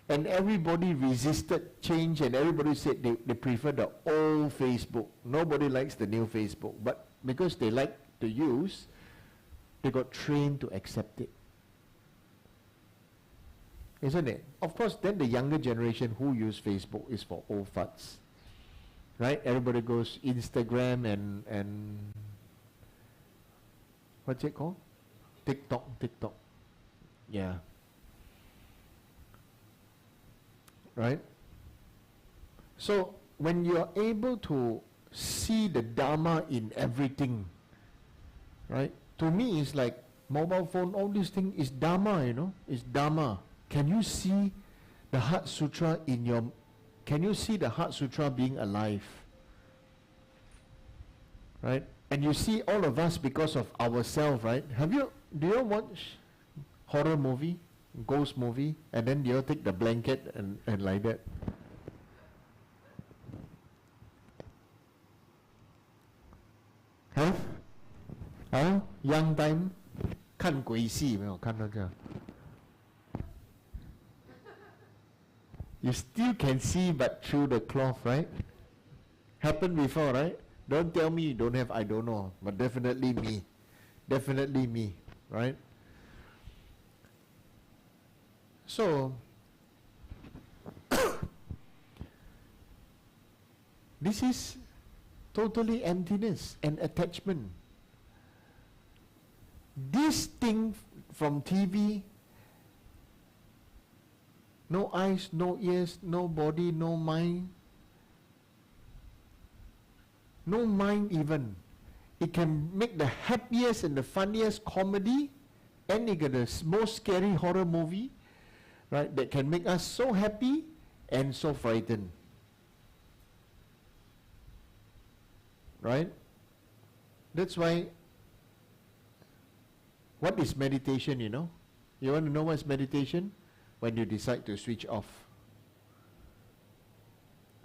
And everybody resisted change and everybody said they prefer the old Facebook. Nobody likes the new Facebook. But because they like to use, they got trained to accept it. Isn't it? Of course, then the younger generation who use Facebook is for old farts. Right? Everybody goes Instagram and what's it called? TikTok. Yeah. Right? So, when you are able to see the Dharma in everything, right? To me, it's like mobile phone, all these things is Dharma, It's Dharma. Can you see the Heart Sutra can you see the Heart Sutra being alive? Right? And you see all of us because of ourselves, right? Do you watch horror movie, ghost movie, and then you take the blanket and like that? Huh? Huh? Young time 看鬼戏没有看到这样 You still can see but through the cloth, right? Happened before, right? Don't tell me you don't have, I don't know, but definitely me. Definitely me, right? So, this is totally emptiness and attachment. This thing from TV, no eyes, no ears, no body, no mind. No mind even. It can make the happiest and the funniest comedy, and it got the most scary horror movie, right? That can make us so happy and so frightened. Right? That's why, what is meditation, You want to know what's meditation? When you decide to switch off.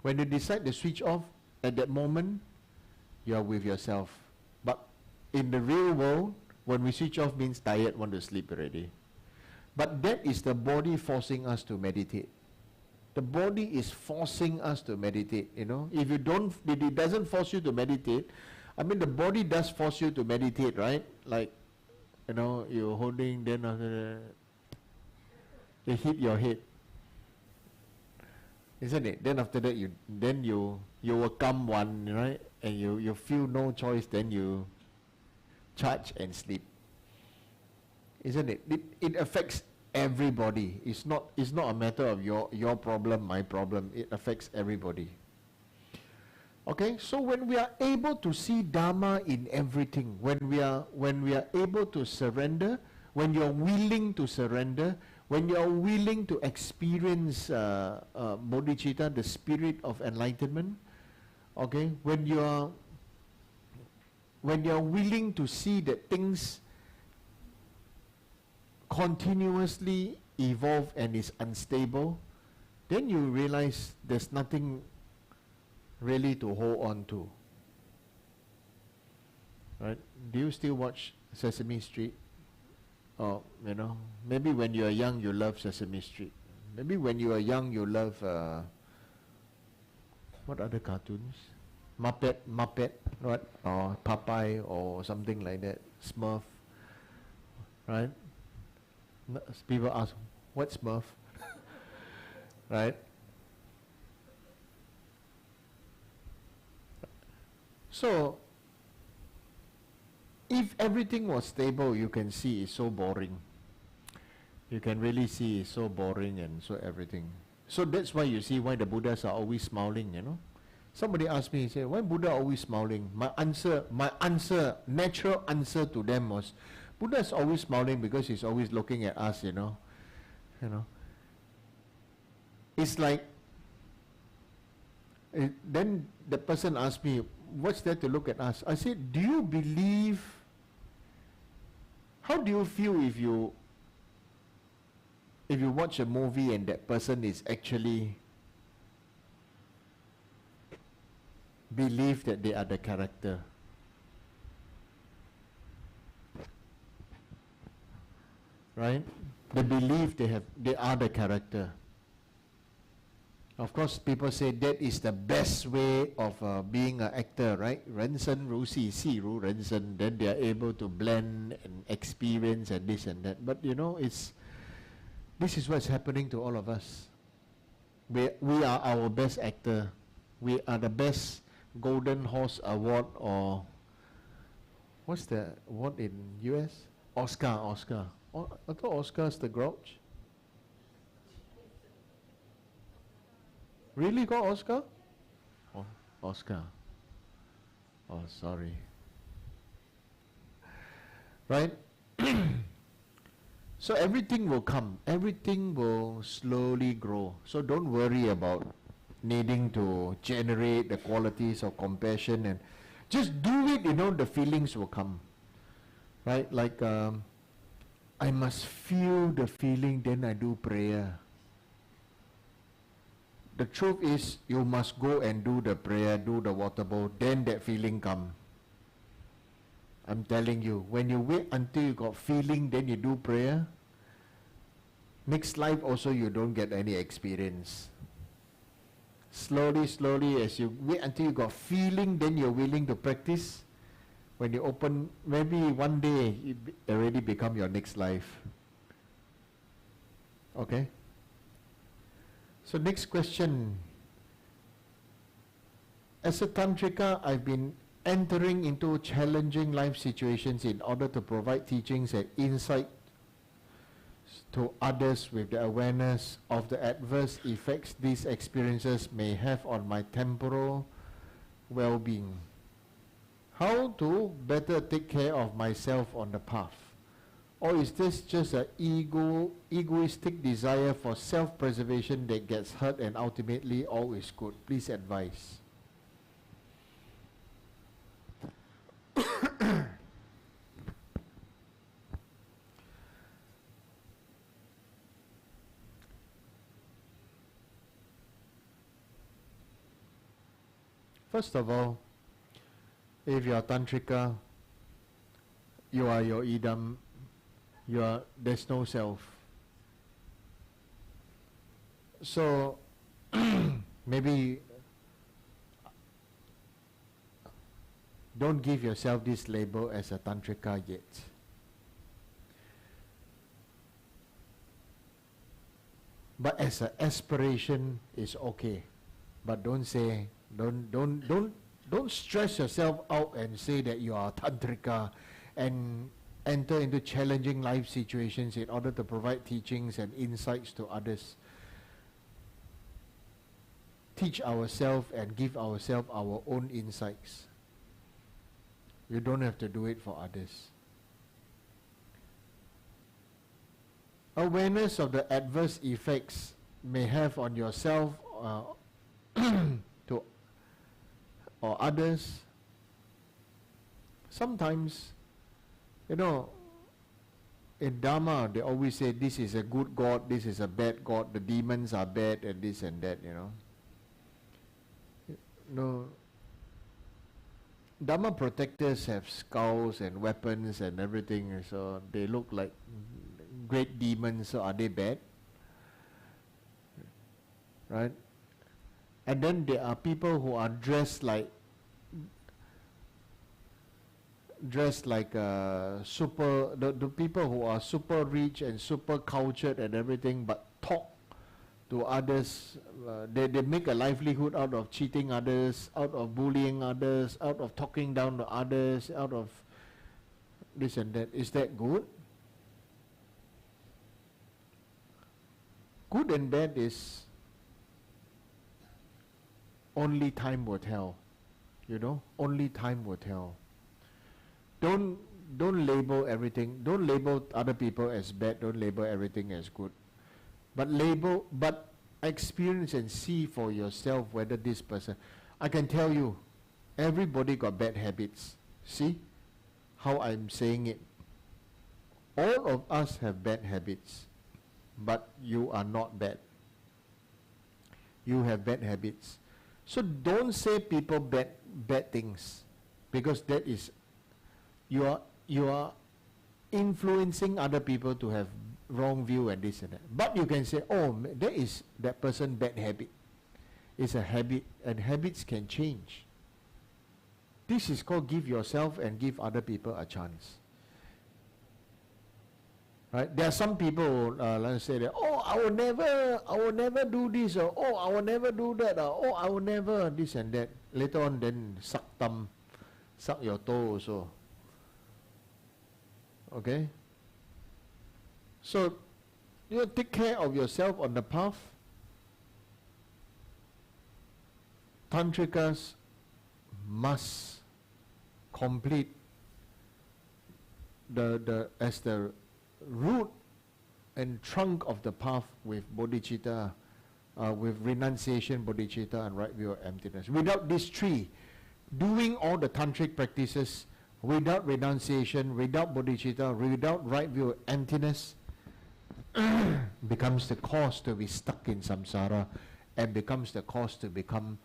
When you decide to switch off, at that moment, you are with yourself. But in the real world, when we switch off means tired, want to sleep already. But that is the body forcing us to meditate. The body is forcing us to meditate, If it doesn't force you to meditate, the body does force you to meditate, right? Like, you're holding, then after that, you hit your head. Isn't it? Then after that, you will come one, right? And you feel no choice, then you charge and sleep. Isn't it? It affects everybody. It's not a matter of your problem, my problem. It affects everybody. Okay, so when we are able to see Dharma in everything, when we are able to surrender, when you're willing to surrender, when you're willing to experience bodhicitta, the spirit of enlightenment, okay, when you're willing to see that things continuously evolve and is unstable, then you realize there's nothing really to hold on to. Right? Do you still watch Sesame Street? Or, you know, maybe when you are young you love Sesame Street. Maybe when you are young you love, what other cartoons? Muppet, what? Or Popeye or something like that. Smurf. Right? People ask, what's Smurf? Right? So, if everything was stable, you can see it's so boring. You can really see it's so boring and so everything. So that's why you see why the Buddhas are always smiling, you know. Somebody asked me, say, why Buddha always smiling? My natural answer to them was, Buddha is always smiling because he's always looking at us, you know. It's like, then the person asked me, what's there to look at us? I said, do you believe, how do you feel if you watch a movie and that person is actually believe that they are the character? Right? They believe they are the character. Of course, people say that is the best way of being an actor, right? 人生如戏，戏如人生. Then they are able to blend and experience and this and that. But you know, this is what's happening to all of us. We are our best actor. We are the best Golden Horse Award, or what's the award in US? Oscar. Oh, I thought Oscar's the Grouch. Really got Oscar? Oh, Oscar. Oh, sorry. Right? So everything will come. Everything will slowly grow. So don't worry about needing to generate the qualities of compassion, and just do it, you know, the feelings will come. Right? Like, I must feel the feeling, then I do prayer. The truth is, you must go and do the prayer, do the water bowl, then that feeling come. I'm telling you, when you wait until you got feeling, then you do prayer, next life also you don't get any experience. Slowly, as you wait until you got feeling, then you're willing to practice. When you open, maybe one day it already become your next life. Okay? So next question. As a Tantrika, I've been entering into challenging life situations in order to provide teachings and insight to others with the awareness of the adverse effects these experiences may have on my temporal well-being. How to better take care of myself on the path? Or is this just an egoistic desire for self-preservation that gets hurt and ultimately all is good? Please advise. First of all, if you are Tantrika, you are your idam, there's no self. So, maybe don't give yourself this label as a Tantrika yet. But as an aspiration is okay. But don't say, don't stress yourself out and say that you are Tantrika and enter into challenging life situations in order to provide teachings and insights to others. teach ourselves and give ourselves our own insights. You don't have to do it for others. Awareness of the adverse effects may have on yourself to or others. Sometimes, you know, in Dharma they always say this is a good God, this is a bad God, the demons are bad and this and that, you know. No, Dharma protectors have skulls and weapons and everything, so they look like great demons, so are they bad? Right? And then there are people who are dressed like super, the people who are super rich and super cultured and everything, but talk to others, they make a livelihood out of cheating others, out of bullying others, out of talking down to others, out of this and that. Is that good? Good and bad is only time will tell. You know, only time will tell. Don't label everything. Don't label other people as bad. Don't label everything as good. But experience and see for yourself whether this person. I can tell you, everybody got bad habits. See how I'm saying it. All of us have bad habits, but you are not bad. You have bad habits. So don't say people bad things, because that is you are influencing other people to have wrong view and this and that. But you can say, oh, there is that person bad habit. It's a habit, and habits can change. This is called give yourself and give other people a chance. Right? There are some people, let's say that, oh, I will never do this, or oh, I will never do that, or oh, I will never this and that. Later on, then suck thumb, suck your toe also. Okay? So, take care of yourself on the path. Tantrikas must complete as the root and trunk of the path with bodhicitta, with renunciation, bodhicitta, and right view of emptiness. Without these three, doing all the tantric practices, without renunciation, without bodhicitta, without right view of emptiness, becomes the cause to be stuck in samsara, and becomes the cause to become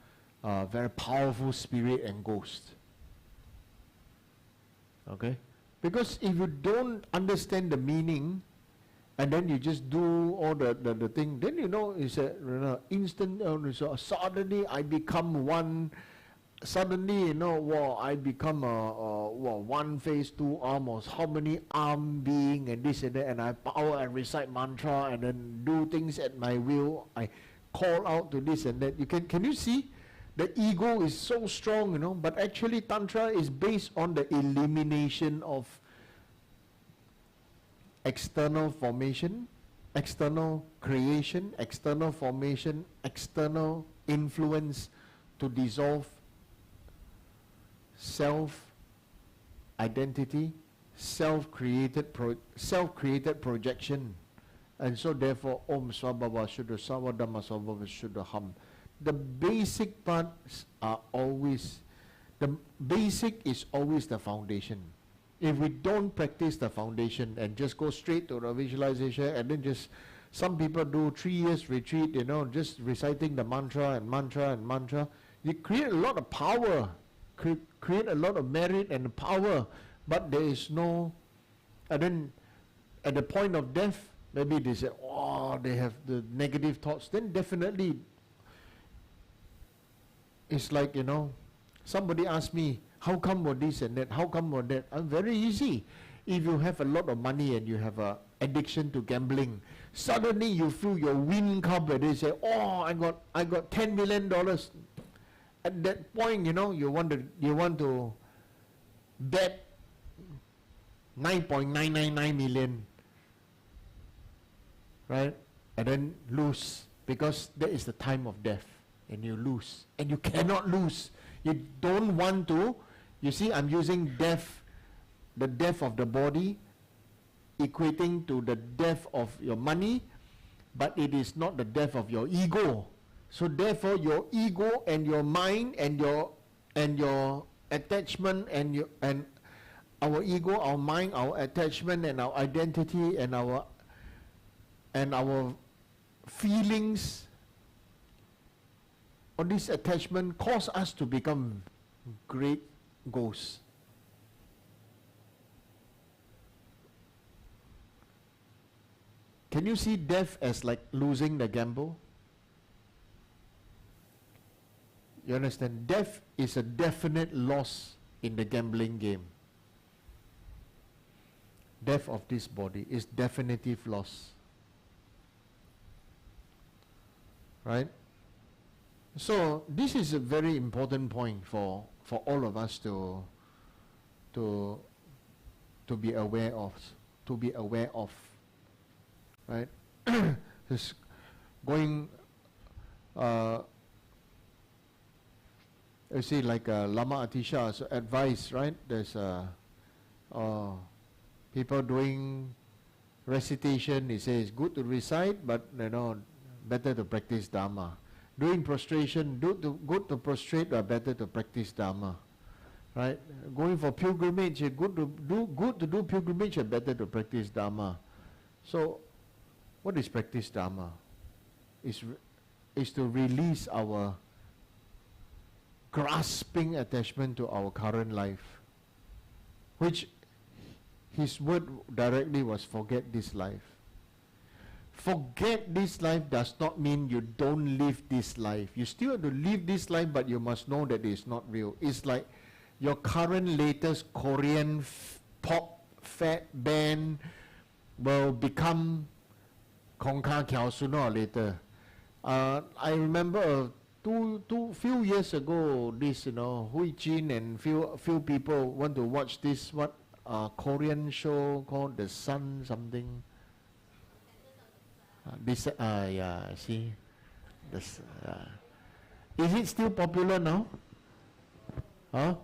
a very powerful spirit and ghost. Okay? Because if you don't understand the meaning, and then you just do all the thing, then it's a instant, so suddenly I become one, suddenly, I become a one face, two arms, how many arm being and this and that, and I have power and recite mantra and then do things at my will. I call out to this and that. Can you see? The ego is so strong, but actually Tantra is based on the elimination of external formation, external creation, external formation, external influence to dissolve self-identity, self-created projection. And so therefore, Om Swabhava Shuddha Sawa Dhamma Swabhava Shuddha Ham. The basic parts are always, the basic is always the foundation. If we don't practice the foundation and just go straight to the visualization, and then just, some people do 3 years retreat, just reciting the mantra and mantra and mantra, you create a lot of power, create a lot of merit and power, but there is no, and then at the point of death, maybe they say, oh, they have the negative thoughts, then definitely, it's like, somebody asked me, how come for this and that, how come for that? Very easy. If you have a lot of money and you have a addiction to gambling, suddenly you feel your win come and they say, oh, I got $10 million. At that point, you want to bet 9.999 million, right? And then lose, because that is the time of death. and you lose. And you cannot lose. You don't want to. You see, I'm using death, the death of the body, equating to the death of your money, but it is not the death of your ego. So therefore, your ego and your mind and your attachment and our ego, our mind, our attachment and our identity and our feelings, or this attachment cause us to become great ghosts. Can you see death as like losing the gamble? You understand? Death is a definite loss in the gambling game. Death of this body is definitive loss. Right? So this is a very important point for all of us to be aware of. Right? Just going you see, like Lama Atisha's advice, right? There's people doing recitation, he says good to recite, but better to practice Dharma. Doing prostration, good to prostrate, but better to practice Dharma. Right? Going for pilgrimage, good to do pilgrimage, but better to practice Dharma. So, what is practice Dharma? Is to release our grasping attachment to our current life, which his word directly was forget this life. Forget this life does not mean you don't live this life. You still have to live this life, but you must know that it's not real. It's like your current latest Korean pop fat band will become Kongka Kiao sooner or later. I remember few years ago, this Hui Jin and few people want to watch this Korean show called The Sun something. See, this. Is it still popular now? Huh?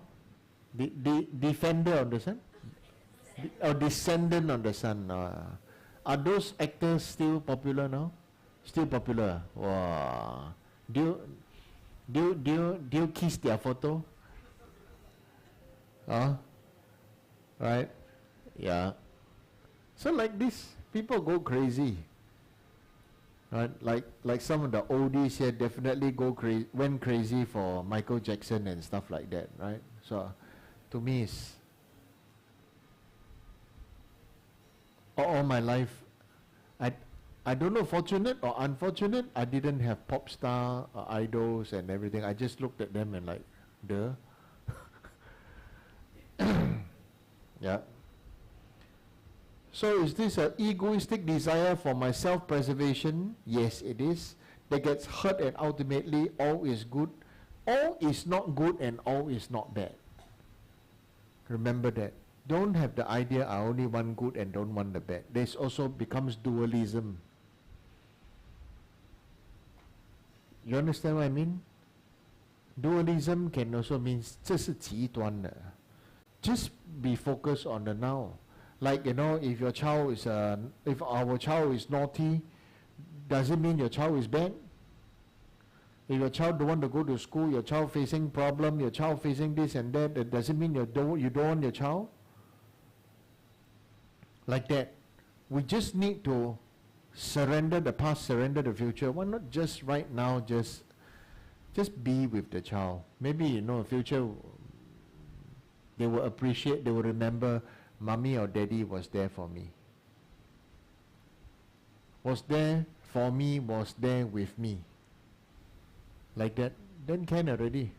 The Defender of the Sun, or Descendant of the Sun. Are those actors still popular now? Still popular. Wow. Do you kiss their photo? Right? Yeah. So like this, people go crazy. Right? Like some of the oldies here definitely went crazy for Michael Jackson and stuff like that, right? So to me it's all my life, I don't know, fortunate or unfortunate, I didn't have pop star idols and everything. I just looked at them and like, duh. Yeah. So is this an egoistic desire for my self-preservation? Yes, it is. That gets hurt and ultimately all is good. All is not good and all is not bad. Remember that. Don't have the idea I only want good and don't want the bad. This also becomes dualism. You understand what I mean? Dualism can also mean 这是极端的. Just be focused on the now. Like, if your child is if our child is naughty, does it mean your child is bad? If your child don't want to go to school, your child facing problem, your child facing this and that, does it mean you don't want your child? Like that. We just need to surrender the past, surrender the future. Why not just right now, just be with the child? Maybe, future, they will appreciate, they will remember, mommy or daddy was there for me. Was there for me, was there with me. Like that, then can already.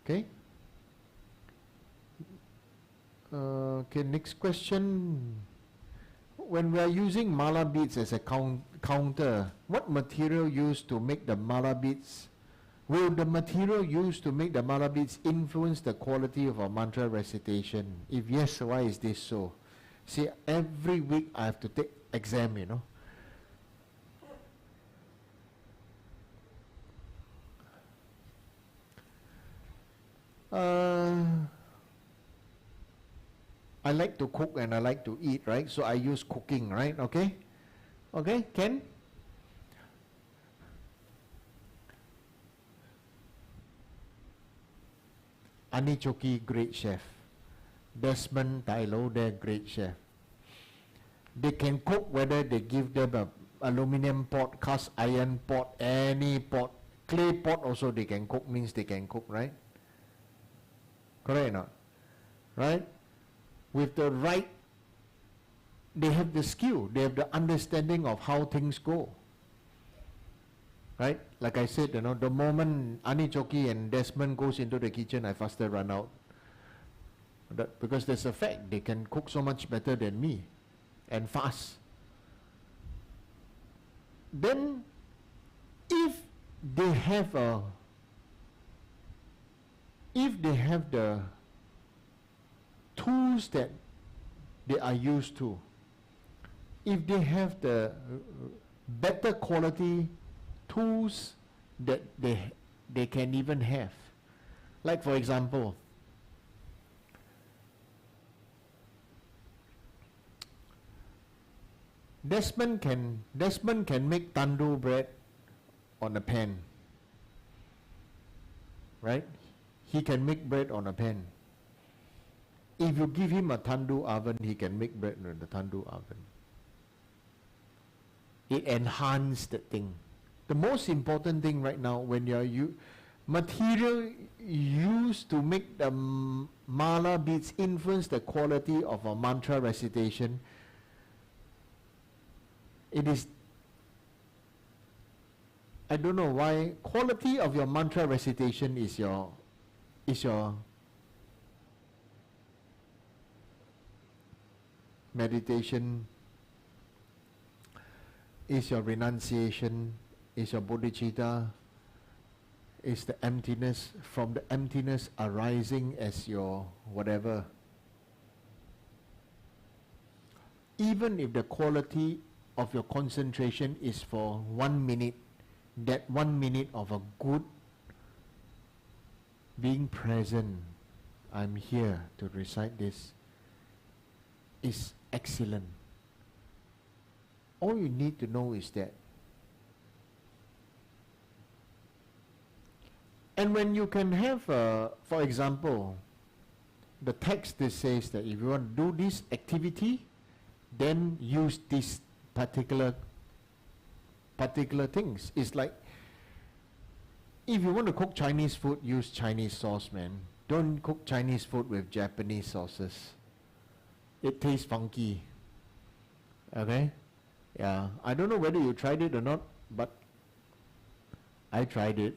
Okay? Okay, next question. When we are using mala beads as a counter, what material used to make the mala beads? Will the material used to make the mala beads influence the quality of our mantra recitation? If yes, why is this so? See, every week I have to take exam, I like to cook and I like to eat, right? So I use cooking, right? Okay? Okay, Ken? Anichoki, great chef. Desmond Tylo, they're great chef. They can cook whether they give them a aluminum pot, cast iron pot, any pot, clay pot also they can cook, means they can cook, right? Correct or not? Right? With the right, they have the skill, they have the understanding of how things go. Right? Like I said, the moment Anichoki and Desmond goes into the kitchen, I faster run out. Because there's a fact, they can cook so much better than me and fast. Then, if they have the tools that they are used to, if they have the better quality tools that they can even have, like for example, Desmond can make tandoor bread on a pan, right? He can make bread on a pan. If you give him a tandoor oven, he can make bread in the tandoor oven. It enhances the thing. The most important thing right now, when you're material used to make the mala beads influence the quality of a mantra recitation. It is, I don't know why, quality of your mantra recitation is your meditation, is your renunciation, is your bodhicitta, is the emptiness, from the emptiness arising as your whatever. Even if the quality of your concentration is for 1 minute, that 1 minute of a good being present, I'm here to recite this, is excellent. All you need to know is that. And when you can have, for example, the text that says that if you want to do this activity, then use this particular things. It's like, if you want to cook Chinese food, use Chinese sauce, man. Don't cook Chinese food with Japanese sauces. It tastes funky. Okay? Yeah. I don't know whether you tried it or not, but I tried it.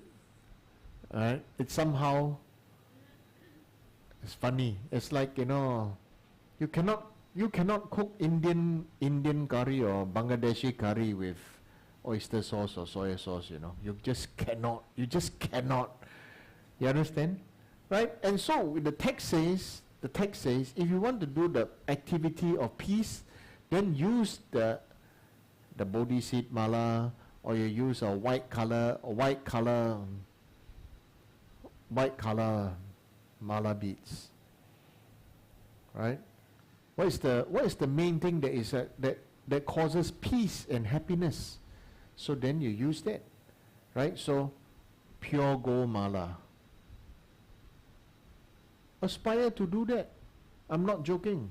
Alright? It's somehow, it's funny. It's like, you cannot cook Indian curry or Bangladeshi curry with oyster sauce or soy sauce, You just cannot. You understand? Right? And so the text says, if you want to do the activity of peace, then use the bodhisattva mala, or you use a white color mala beads. Right? What is the main thing that is that causes peace and happiness? So then you use that, right? So pure gold mala. Aspire to do that. I'm not joking.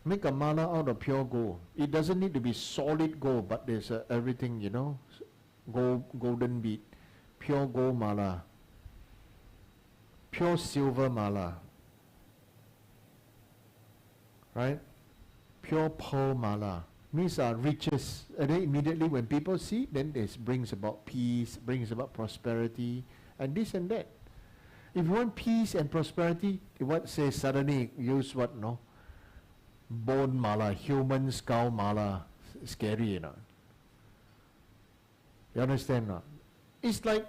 Make a mala out of pure gold. It doesn't need to be solid gold, but there's everything, golden bead, pure gold mala, pure silver mala. Right? Pure pearl mala. These are riches. And then immediately when people see, then this brings about peace, brings about prosperity, and this and that. If you want peace and prosperity, what says suddenly use what, no? Bone mala, human skull mala. Scary, You understand, no? It's like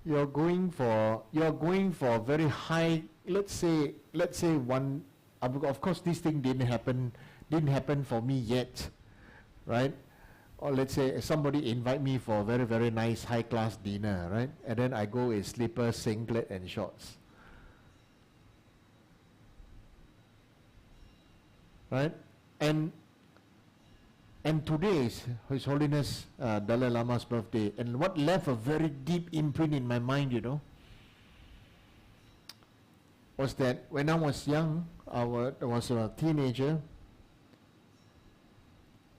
you're going for very high, let's say one, of course this thing didn't happen for me yet, right? Or let's say somebody invite me for a very, very nice high-class dinner, right? And then I go in slippers, singlet and shorts. Right? And today is His Holiness Dalai Lama's birthday. And what left a very deep imprint in my mind, was that when I was young, I was a teenager,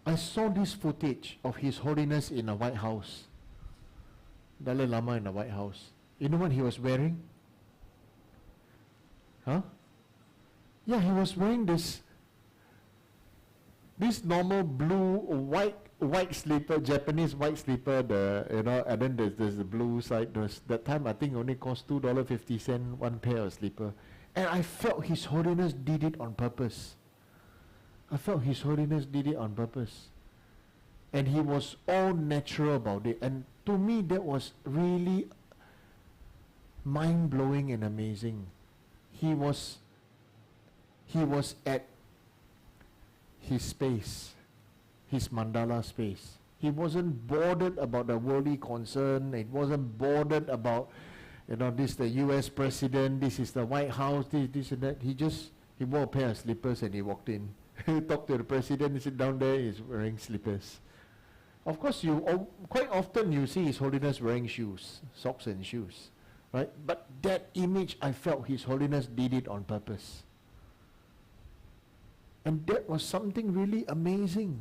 I saw this footage of His Holiness in a White House. Dalai Lama in the White House. You know what he was wearing? Huh? Yeah, he was wearing this normal blue, white slipper, Japanese white slipper, and then there's the blue side. That time I think only cost $2.50 one pair of slipper. And I felt His Holiness did it on purpose. I felt His Holiness did it on purpose. And he was all natural about it. And to me that was really mind-blowing and amazing. He was at his space, his mandala space. He wasn't bothered about the worldly concern. It wasn't bothered about, this the US president, this is the White House, this and that. He wore a pair of slippers and he walked in. He talked to the president, he sit down there, he's wearing slippers. Of course, quite often you see His Holiness wearing shoes, socks and shoes, right? But that image, I felt His Holiness did it on purpose. And that was something really amazing,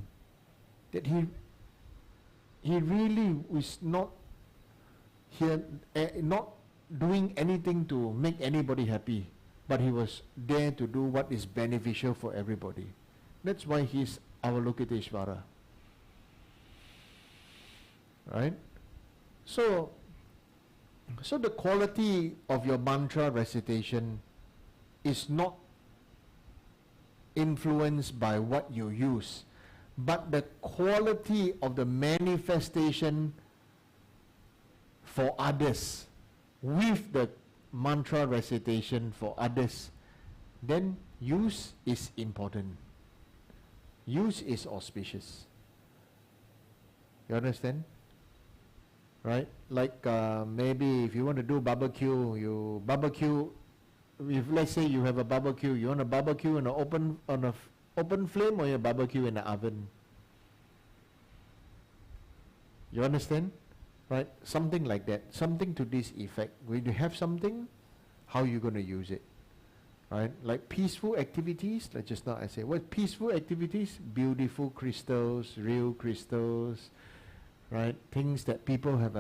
that he really was not here, not doing anything to make anybody happy, but he was there to do what is beneficial for everybody. That's why he's Avalokiteshvara. Right? So the quality of your mantra recitation is not influenced by what you use, but the quality of the manifestation for others with the mantra recitation for others. Then use is important. Use is auspicious. You understand? Right? Like maybe if you want to do barbecue, you barbecue. If let's say you have a barbecue, you want to barbecue on an open flame, or you barbecue in the oven. You understand? Right? Something like that. Something to this effect. When you have something, how are you going to use it? Right? Like peaceful activities, like just now I said, what peaceful activities? Beautiful crystals, real crystals, right? Things that people have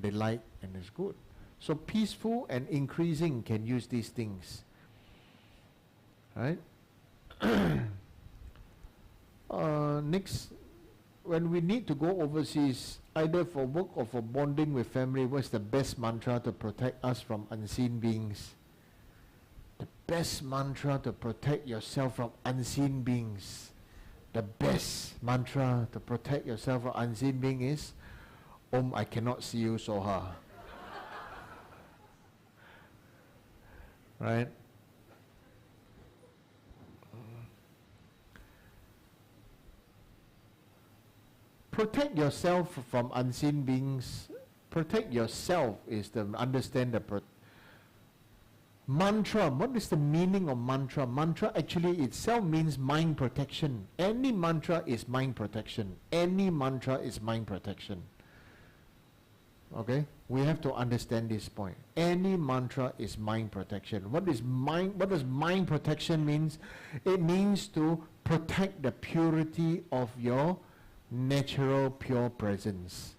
they like and it's good. So peaceful and increasing can use these things. Right? Next, when we need to go overseas, either for work or for bonding with family, what's the best mantra to protect us from unseen beings? The best mantra to protect yourself from unseen beings. The best mantra to protect yourself from unseen being is Om I cannot see you Soha. Right? Protect yourself from unseen beings. Protect yourself is to understand the mantra. What is the meaning of mantra? Mantra actually itself means mind protection. Any mantra is mind protection. Any mantra is mind protection. Okay? We have to understand this point. Any mantra is mind protection. What does mind protection means? It means to protect the purity of your natural pure presence.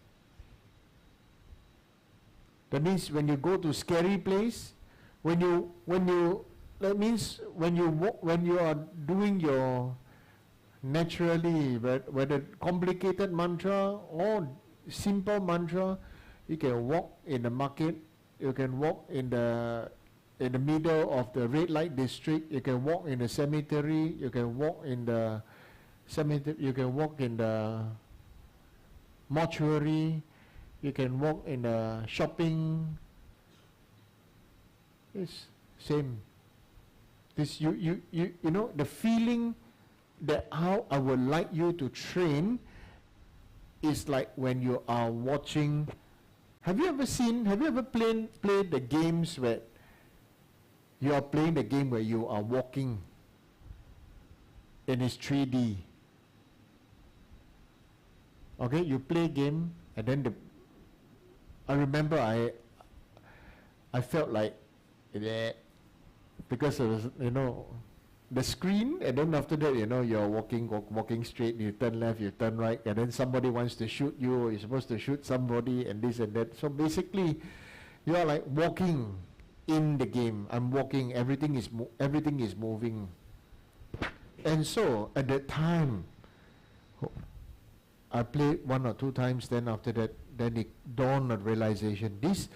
That means when you go to scary place, when you are doing your naturally, whether complicated mantra or simple mantra, you can walk in the market, you can walk in the middle of the red light district, you can walk in the cemetery, you can walk in the cemetery, you can walk in the mortuary, you can walk in the shopping. It's same. This you know the feeling that how I would like you to train is like when you are watching. Have you ever played the games where you are playing the game where you are walking and it's 3D? Okay, you play game and then I remember I felt like because it was, the screen, and then after that, you're walking straight, you turn left, you turn right, and then somebody wants to shoot you, or you're supposed to shoot somebody, and this and that. So basically, you are like walking in the game. I'm walking, everything is moving. And so, at that time, I played 1 or 2 times, then after that, then it dawned on realization, this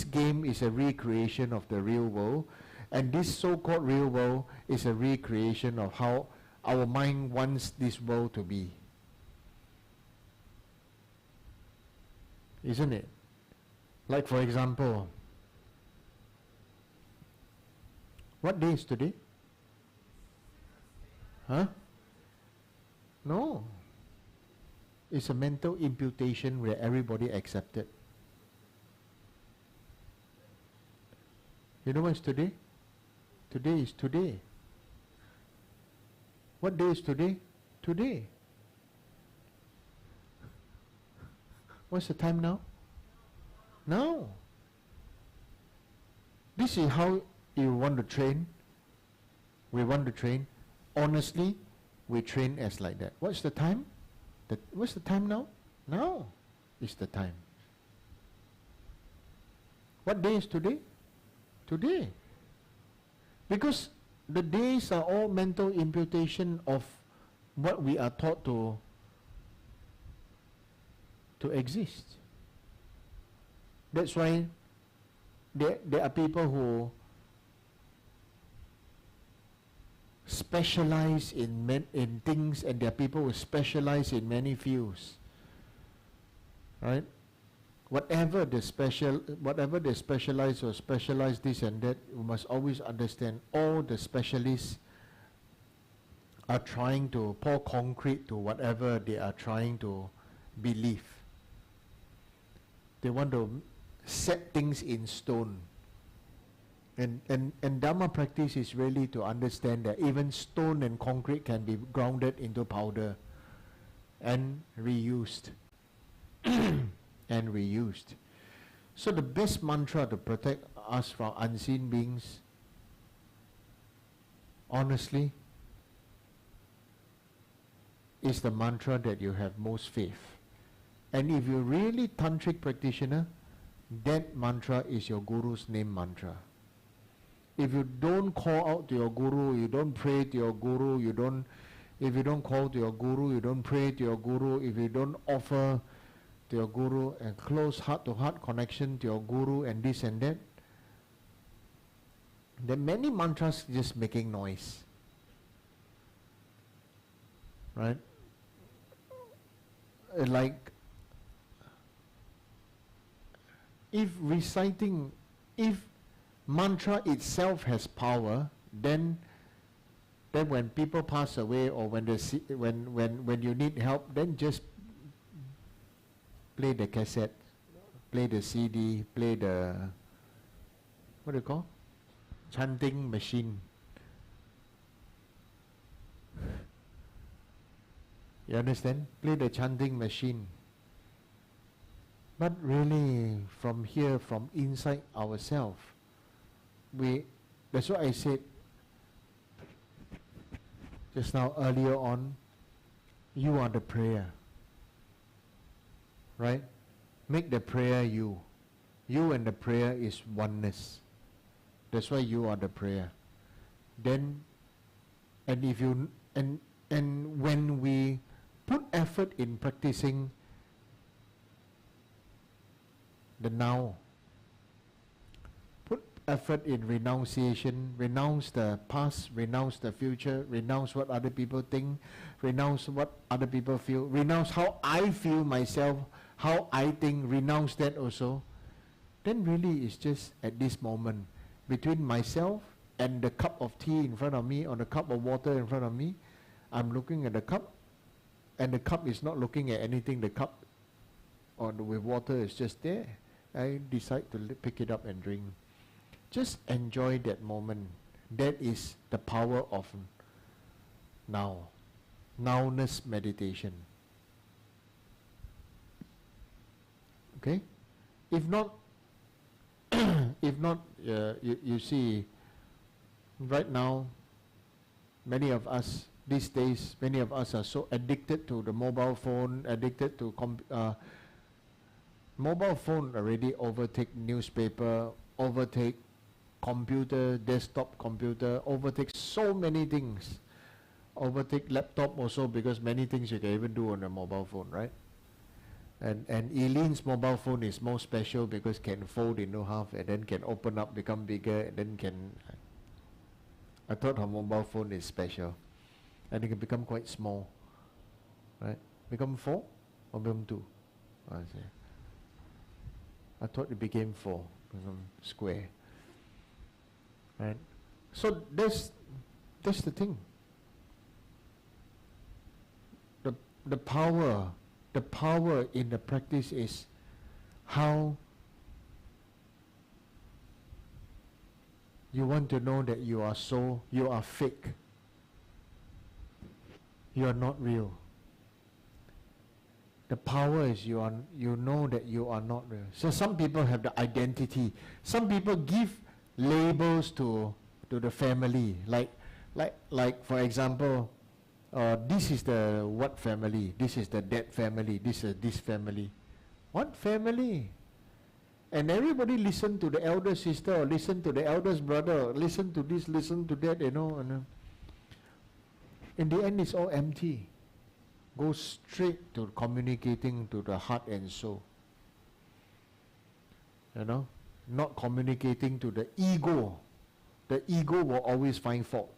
game is a recreation of the real world, and this so-called real world is a recreation of how our mind wants this world to be. Isn't it? Like for example, what day is today? Huh? No. It's a mental imputation where everybody accepted. You know what's today? Today is today. What day is today? Today. What's the time now? Now. This is how you want to train. We want to train. Honestly, we train as like that. What's the time? What's the time now? Now is the time. What day is today? Today. Because the days are all mental imputation of what we are taught to exist. That's why there are people who specialize in things, and there are people who specialize in many fields. Right? Whatever they specialize or specialize this and that, you must always understand all the specialists are trying to pour concrete to whatever they are trying to believe. They want to set things in stone. And Dharma practice is really to understand that even stone and concrete can be grounded into powder and reused. And reused. So the best mantra to protect us from unseen beings, honestly, is the mantra that you have most faith. And if you're really tantric practitioner, that mantra is your guru's name mantra. If you don't call out to your guru, you don't pray to your guru, if you don't call to your guru, you don't pray to your guru, if you don't offer to your guru and close heart-to-heart connection to your guru and this and that, there are many mantras just making noise. Right? Like, if mantra itself has power, then when people pass away or when you need help, then just play the cassette, play the CD, play the, what do you call? Chanting machine. You understand? Play the chanting machine. But really, from here, from inside ourselves, that's what I said just now earlier on, you are the prayer. Right? Make the prayer you. You and the prayer is oneness. That's why you are the prayer. Then, and if you and when we put effort in practicing the now, put effort in renunciation, renounce the past, renounce the future, renounce what other people think, renounce what other people feel, renounce how I feel myself, how I think, renounce that also, then really it's just at this moment, between myself and the cup of tea in front of me or the cup of water in front of me, I'm looking at the cup, and the cup is not looking at anything. The cup or with water is just there. I decide to pick it up and drink. Just enjoy that moment. That is the power of now. Nowness meditation. Okay? If not, you see, right now, many of us, these days, many of us are so addicted to the mobile phone, addicted to mobile phone already overtake newspaper, overtake computer, desktop computer, overtake so many things. Overtake laptop also, because many things you can even do on a mobile phone, right? And Eileen's mobile phone is more special because can fold into half and then can open up, become bigger, and then can... I thought her mobile phone is special. And it can become quite small, right? Become 4 or become 2? I thought it became 4, become square. Right? So that's the thing. The power in the practice is how you want to know that you are fake. You are not real. The power is you know that you are not real. So some people have the identity. Some people give labels to the family, like for example, this is the what family, this is the that family, this is this family. What family? And everybody listen to the elder sister, or listen to the eldest brother, or listen to this, listen to that, you know. And in the end, it's all empty. Go straight to communicating to the heart and soul. You know, not communicating to the ego. The ego will always find fault.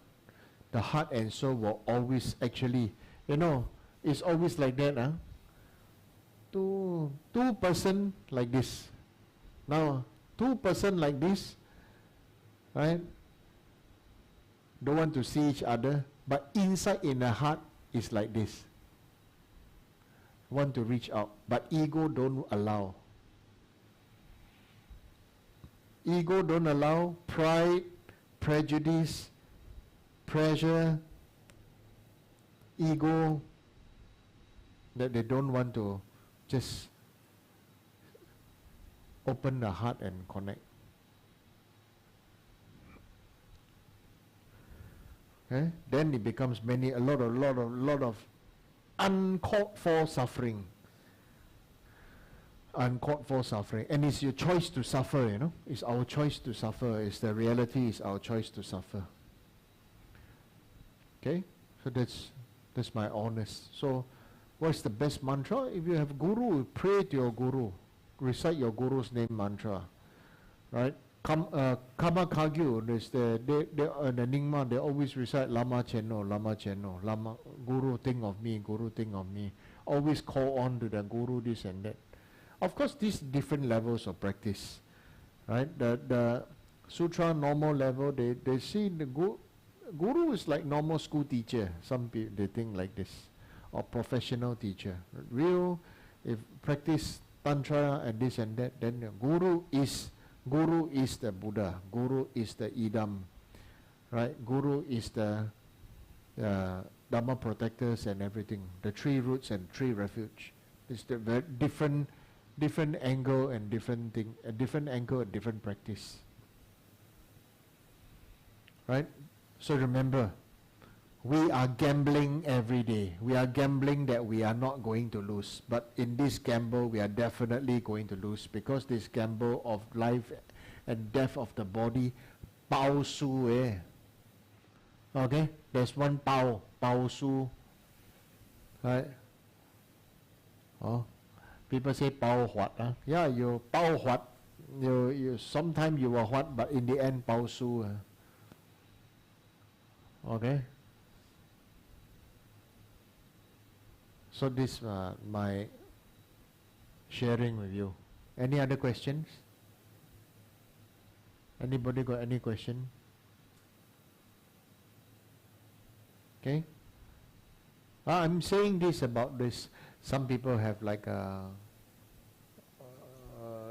The heart and soul will always actually, you know, it's always like that, huh? Two person like this. Now, 2 person like this, right? Don't want to see each other, but inside in the heart is like this. Want to reach out, but ego don't allow. Ego don't allow. Pride, prejudice, pressure, ego, that they don't want to just open the heart and connect. Okay? Then it becomes a lot of uncalled for suffering. Uncalled for suffering. And it's your choice to suffer, you know. It's our choice to suffer. It's the reality, is our choice to suffer. Okay? So that's my honest. So what's the best mantra? If you have guru, pray to your guru. Recite your guru's name mantra. Right? Kama Kagyu, the Nyingma, they always recite Lama Chenno, Lama Chenno, Lama, Guru think of me, Guru think of me. Always call on to the Guru, this and that. Of course, these different levels of practice. Right? The Sutra normal level, they see the Guru is like normal school teacher. Some people, they think like this. Or professional teacher. Real, if practice Tantra and this and that, then the Guru is the Buddha. Guru is the Idam. Right? Guru is the Dharma protectors and everything. The 3 roots and 3 refuge. It's the very different angle and different thing, a different angle and different practice. Right? So remember, we are gambling every day. We are gambling that we are not going to lose. But in this gamble, we are definitely going to lose, because this gamble of life and death of the body, pao su eh. Okay? There's one pao su. Right? Oh. People say pao huat. Huh? Yeah, you pao huat. You sometimes you are huat, but in the end, pao su. Okay? So this my sharing with you. Any other questions? Anybody got any question? Okay. I'm saying this about this. Some people have like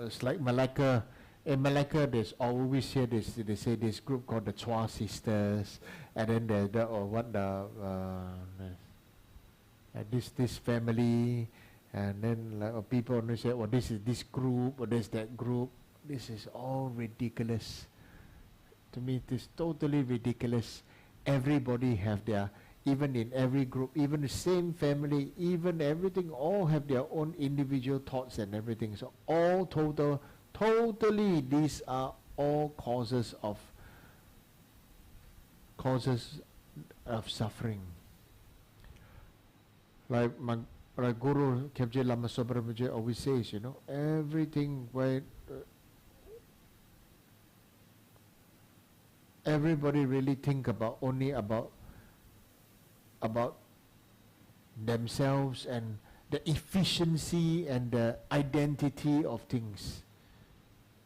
it's like Malacca. In Malacca, there's always here this, they say this group called the Chua sisters, and then there's the, or what the this family, and then like people only say, oh, this is this group, or there's that group. This is all ridiculous. To me, it is totally ridiculous. Everybody have their, even in every group, even the same family, even everything, all have their own individual thoughts and everything. So all totally, these are all causes of suffering. Like my Guru Kebje Lama Sobrabaje always says, you know, everything where everybody really think about only about themselves and the efficiency and the identity of things.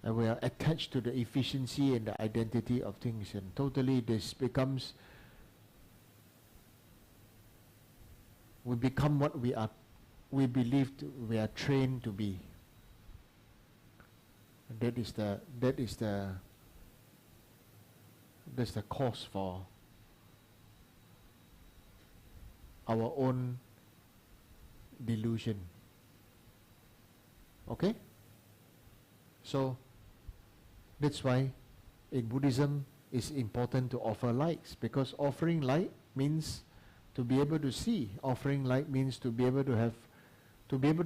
And we are attached to the efficiency and the identity of things, and totally this becomes, we become what we are, we believe we are trained to be. And that's the cause for our own delusion. Okay? So that's why in Buddhism it's important to offer lights, because offering light means to be able to see. Offering light means to be able to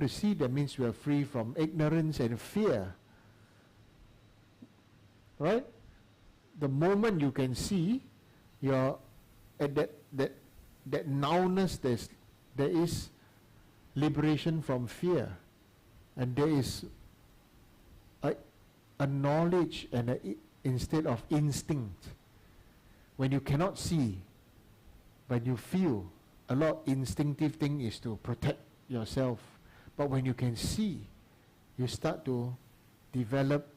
see. That means we are free from ignorance and fear. Right? The moment you can see, you're at that nowness, there is liberation from fear, and there is a knowledge and instead of instinct. When you cannot see, but you feel, a lot instinctive thing is to protect yourself. But when you can see, you start to develop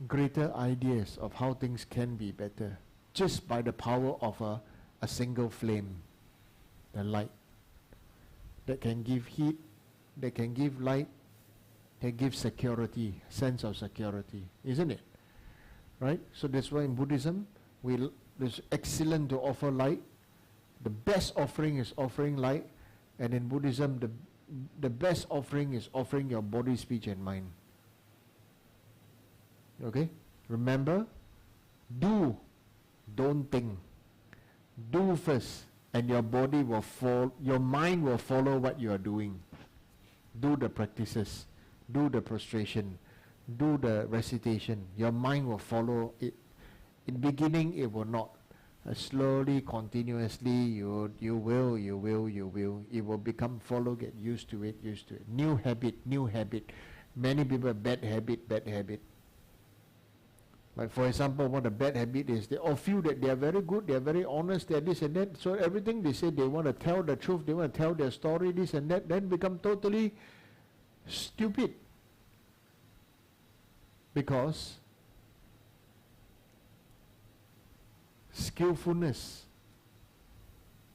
greater ideas of how things can be better, just by the power of a single flame, the light, that can give heat, that can give light, that gives security, sense of security, isn't it? Right? So that's why in Buddhism, it's excellent to offer light. The best offering is offering light, and in Buddhism, the best offering is offering your body, speech, and mind. Okay? Remember, do, don't think. Do first, and your body will follow, your mind will follow what you are doing. Do the practices, do the prostration, do the recitation. Your mind will follow it. In the beginning, it will not. Slowly, continuously, you will. It will become follow, get used to it. New habit. Many people have bad habit. Like for example, what a bad habit is, they all feel that they are very good, they are very honest, they are this and that. So everything they say, they want to tell the truth, they want to tell their story, this and that, then become totally stupid. Because skillfulness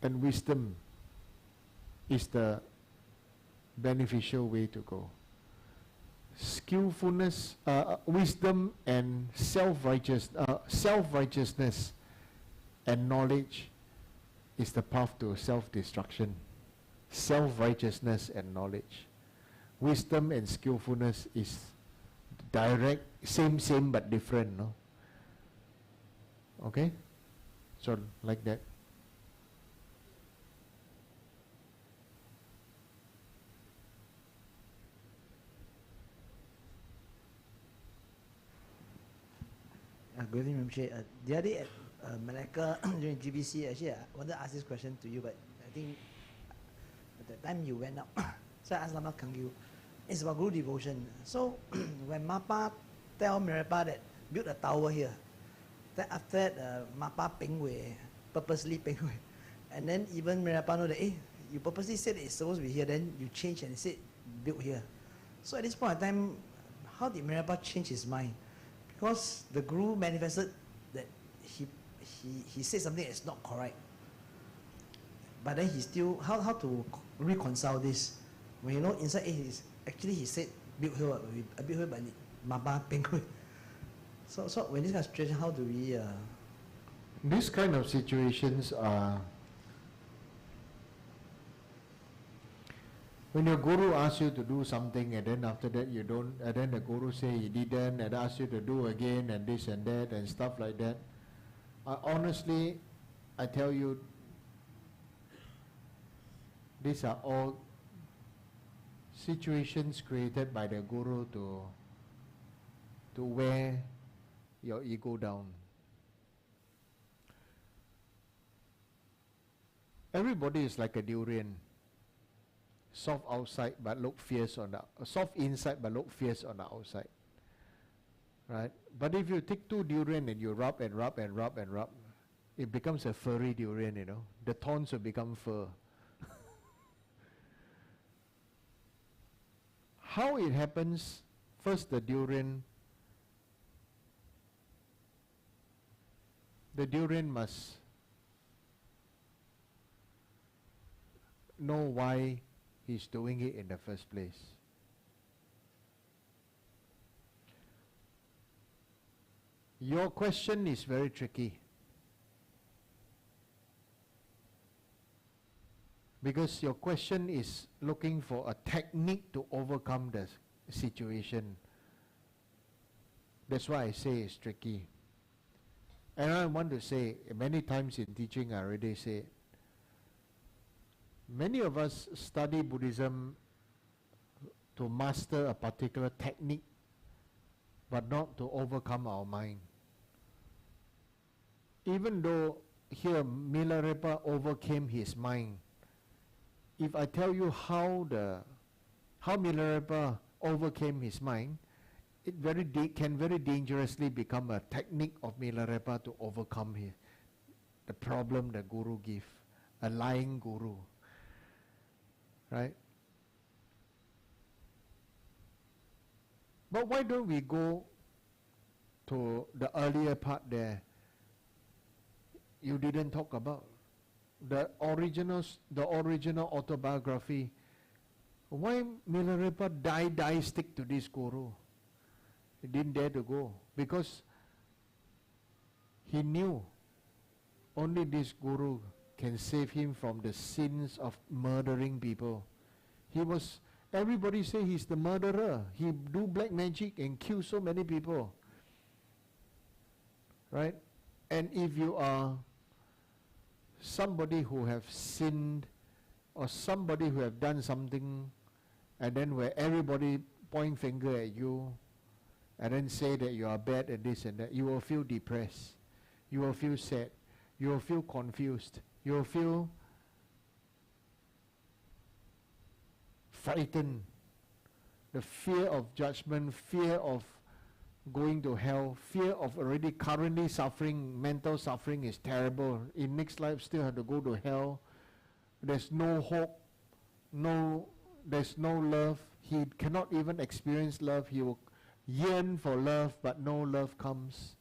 and wisdom is the beneficial way to go. Skillfulness, wisdom and self-righteousness and knowledge is the path to self-destruction. Self-righteousness and knowledge. Wisdom and skillfulness is direct, same but different, no? Okay? So like that. Good evening, Rinpoche. The other day at Malacca during GBC, actually, I wanted to ask this question to you, but I think at the time you went up, so I asked Lama Kangyu. It's about Guru devotion. So when Mapa tell Mirepa that build a tower here, then after that Mapa Peng Wei, purposely Peng Wei, and then even Mirepa know that, you purposely said it's supposed to be here, then you change and said build here. So at this point in time, how did Mirepa change his mind? Because the Guru manifested that he said something that's not correct. But then he still, how to reconcile this? when you know inside actually he said build here, a build here but maba peng. So when this kind of situation, how do we? This kind of situations are when your guru asks you to do something and then after that you don't, and then the guru say he didn't and asks you to do again and this and that and stuff like that. Honestly, I tell you, these are all situations created by the guru to wear your ego down. Everybody is like a durian. Soft outside but look fierce on the soft inside but look fierce on the outside. Right? But if you take 2 durian and you rub and rub and rub and rub, it becomes a furry durian, you know. The thorns will become fur. How it happens, first the durian must know why he's doing it in the first place. Your question is very tricky. Because your question is looking for a technique to overcome the situation. That's why I say it's tricky. And I want to say, many times in teaching I already say, many of us study Buddhism to master a particular technique, but not to overcome our mind. Even though here Milarepa overcame his mind, if I tell you how Milarepa overcame his mind, it can very dangerously become a technique of Milarepa to overcome the problem the guru gave, a lying guru. Right? But why don't we go to the earlier part there you didn't talk about? The original autobiography. Why Milarepa die stick to this guru? He didn't dare to go because he knew only this guru can save him from the sins of murdering people. Everybody say he's the murderer. He do black magic and kill so many people. Right? And if you are somebody who have sinned or somebody who have done something and then where everybody point finger at you and then say that you are bad and this and that, you will feel depressed. You will feel sad. You will feel confused. You will feel frightened. The fear of judgment, fear of going to hell, fear of already currently suffering, mental suffering is terrible. In next life still have to go to hell. There's no hope, there's no love. He cannot even experience love. He will yearn for love, but no love comes.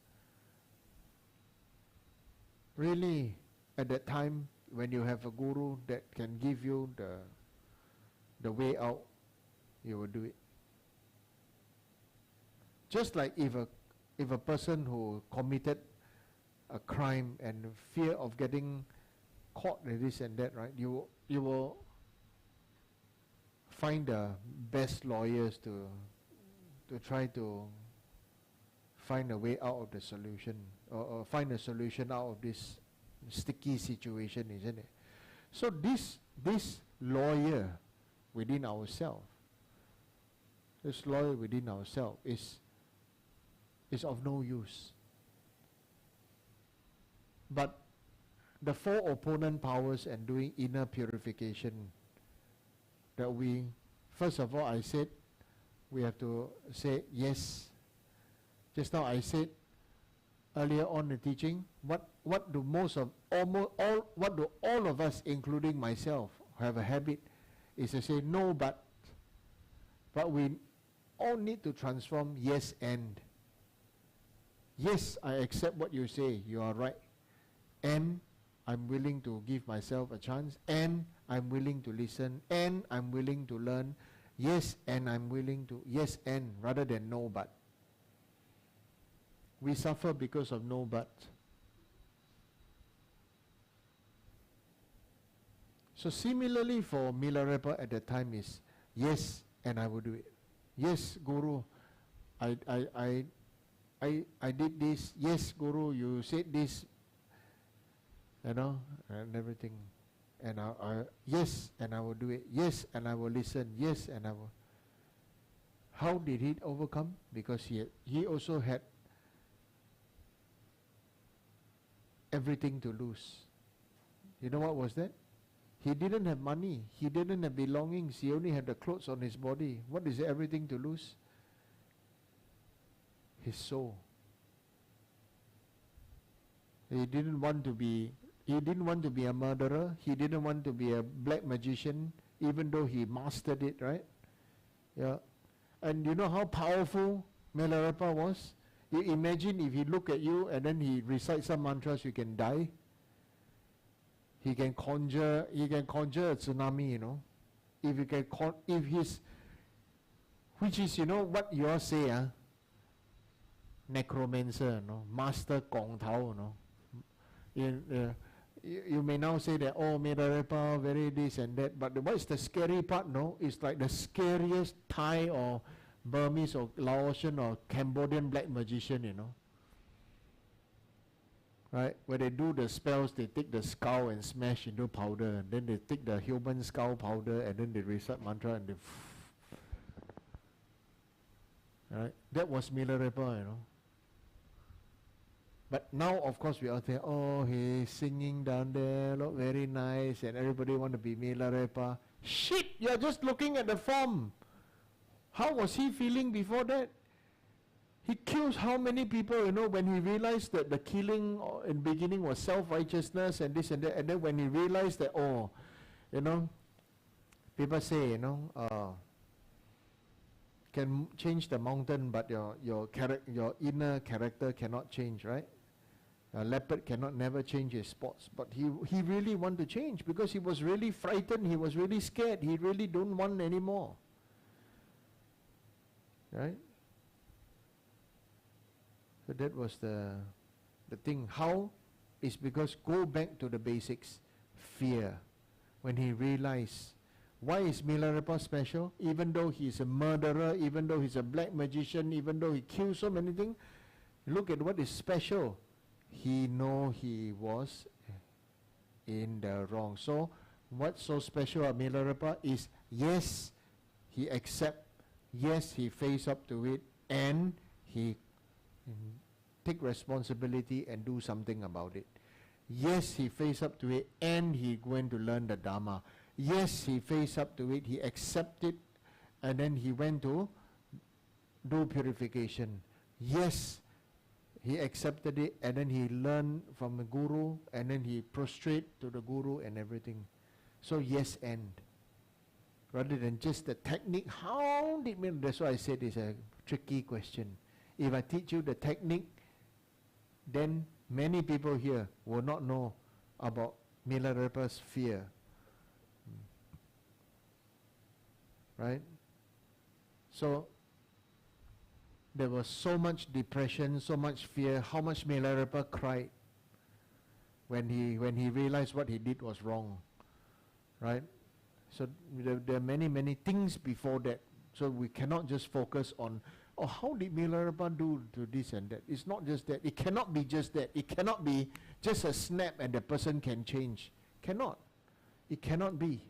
Really, at that time, when you have a guru that can give you the way out, you will do it. Just like if a person who committed a crime and fear of getting caught in this and that, right? You will find the best lawyers to try to find a way out of the solution, or find a solution out of this sticky situation, isn't it? So this lawyer within ourselves, is of no use. But the 4 opponent powers and doing inner purification, that we, first of all, I said, we have to say yes. Just now I said earlier on the teaching, what do all of us, including myself, have a habit, is to say no but we all need to transform yes and. Yes, I accept what you say, you are right. And I'm willing to give myself a chance, and I'm willing to listen, and I'm willing to learn. Yes, and I'm willing to, yes, and, rather than no, but. We suffer because of no, but. So similarly for Milarepa at that time is, yes, and I will do it. Yes, Guru, I did this. Yes, Guru, you said this, and everything. And yes, and I will do it. Yes, and I will listen. Yes, and I will. How did he overcome? Because he also had everything to lose. You know what was that? He didn't have money. He didn't have belongings. He only had the clothes on his body. What is everything to lose? His soul. He didn't want to be a murderer. He didn't want to be a black magician, even though he mastered it, right? Yeah. And you know how powerful Milarepa was? You imagine if he look at you and then he recites some mantras, you can die. He can conjure a tsunami, If you can which is, what you all say, necromancer, master Gong Tao, you may now say that, oh, Milarepa, very this and that, but what's the scary part, It's like the scariest Thai or Burmese or Laotian or Cambodian black magician, Right? When they do the spells, they take the skull and smash into powder, and then they take the human skull powder and then they recite mantra and they right? That was Milarepa, But now, of course, we all think, oh, he's singing down there, look very nice, and everybody want to be Milarepa. Shit! You're just looking at the form. How was he feeling before that? He kills how many people, when he realized that the killing in the beginning was self-righteousness and this and that, and then when he realized that, people say, can change the mountain, but your inner character cannot change, right? A leopard cannot never change his spots, but he really want to change because he was really frightened, he was really scared, he really don't want anymore. Right? So that was the thing. How? Is because go back to the basics. Fear. When he realized, why is Milarepa special? Even though he's a murderer, even though he's a black magician, even though he killed so many things, look at what is special. He know he was in the wrong. So what's so special about Milarepa is, yes, he accept, yes, he face up to it, and he take responsibility and do something about it. Yes, he face up to it, and he going to learn the Dharma. Yes, he face up to it, he accepted, and then he went to do purification. Yes, he accepted it, and then he learned from the Guru, and then he prostrate to the Guru and everything. So yes, and rather than just the technique, how did that's why I said it's a tricky question. If I teach you the technique, then many people here will not know about Milarepa's fear. Right? So there was so much depression, so much fear. How much Milarepa cried when he realized what he did was wrong. Right? So there are many things before that. So we cannot just focus on, oh, how did Milarepa do to this and that? It's not just that. It cannot be just that. It cannot be just a snap and the person can change. Cannot. It cannot be.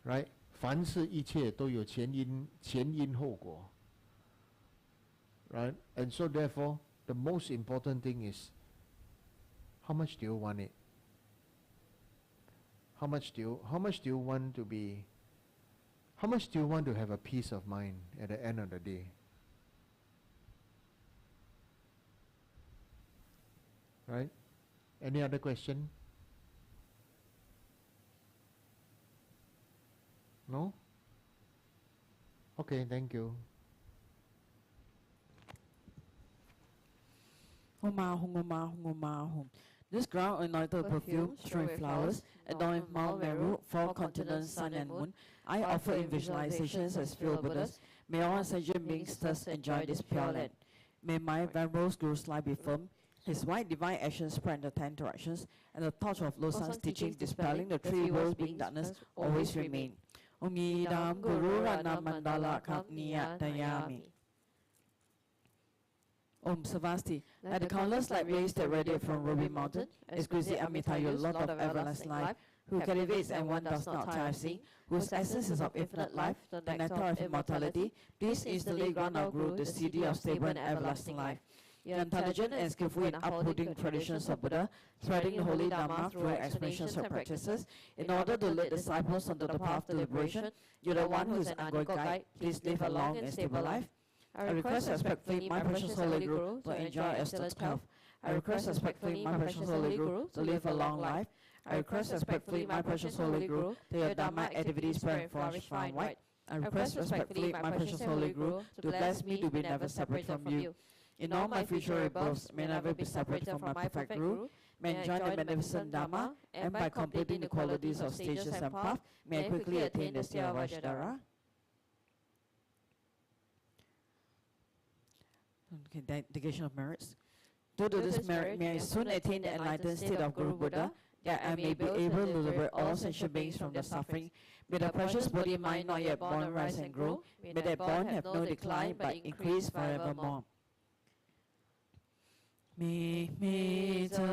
Right? 凡是一切都有前因后果。Right? And so therefore, the most important thing is, how much do you want it? How much do you want to be, how much do you want to have a peace of mind at the end of the day? Right? Any other question? No? Okay, thank you. Umahong, umahong, umahong. This ground anointed with perfume, strewn with flowers, adorned with Mount Meru, 4 continents, sun and moon, I offer in visualizations as field Buddhas. May all sentient beings thus enjoy this pure land. May my venerable Guru's life be firm, his white divine actions spread in the 10 directions, and the torch of Losang's teachings dispelling the 3 worlds being darkness always remain. Om Yidam Guru Rana Mandala Kapniya Dayami. Om Savasti, like the countless light rays that radiate from Ruby Mountain, exquisite Amitayu, Lord of everlasting life, who cultivates and one does not tire of seeing, whose essence is of infinite life, the nectar of immortality, please instantly grant our Guru the city of stable and everlasting life. You are intelligent and skillful in upholding traditions of Buddha, spreading the holy Dharma through explanations of practices, in order to lead disciples onto the path to liberation. You are the one who is an egoic guide. Please live a long and stable life. I request respectfully my precious Holy Guru to enjoy absolute health. I request respectfully my precious Holy Guru to live a long life. I request respectfully my precious Holy Guru to your Dharma activities spread and flourish far and wide. I request respectfully my precious Holy Guru to bless me to be never separate from you. In all my future rebirths, may never be separated from my perfect Guru, may enjoy the magnificent Dharma, and by completing the qualities of stages and path, may I quickly attain the state of Vajradhara. Okay, dedication of merits. Due to this merit, may I soon attain the enlightened state of Guru Buddha, that I may be able to liberate all sentient beings from their suffering. May the precious body mind not yet born rise and grow. May that born have no decline, but increase forevermore. Mi mi zhe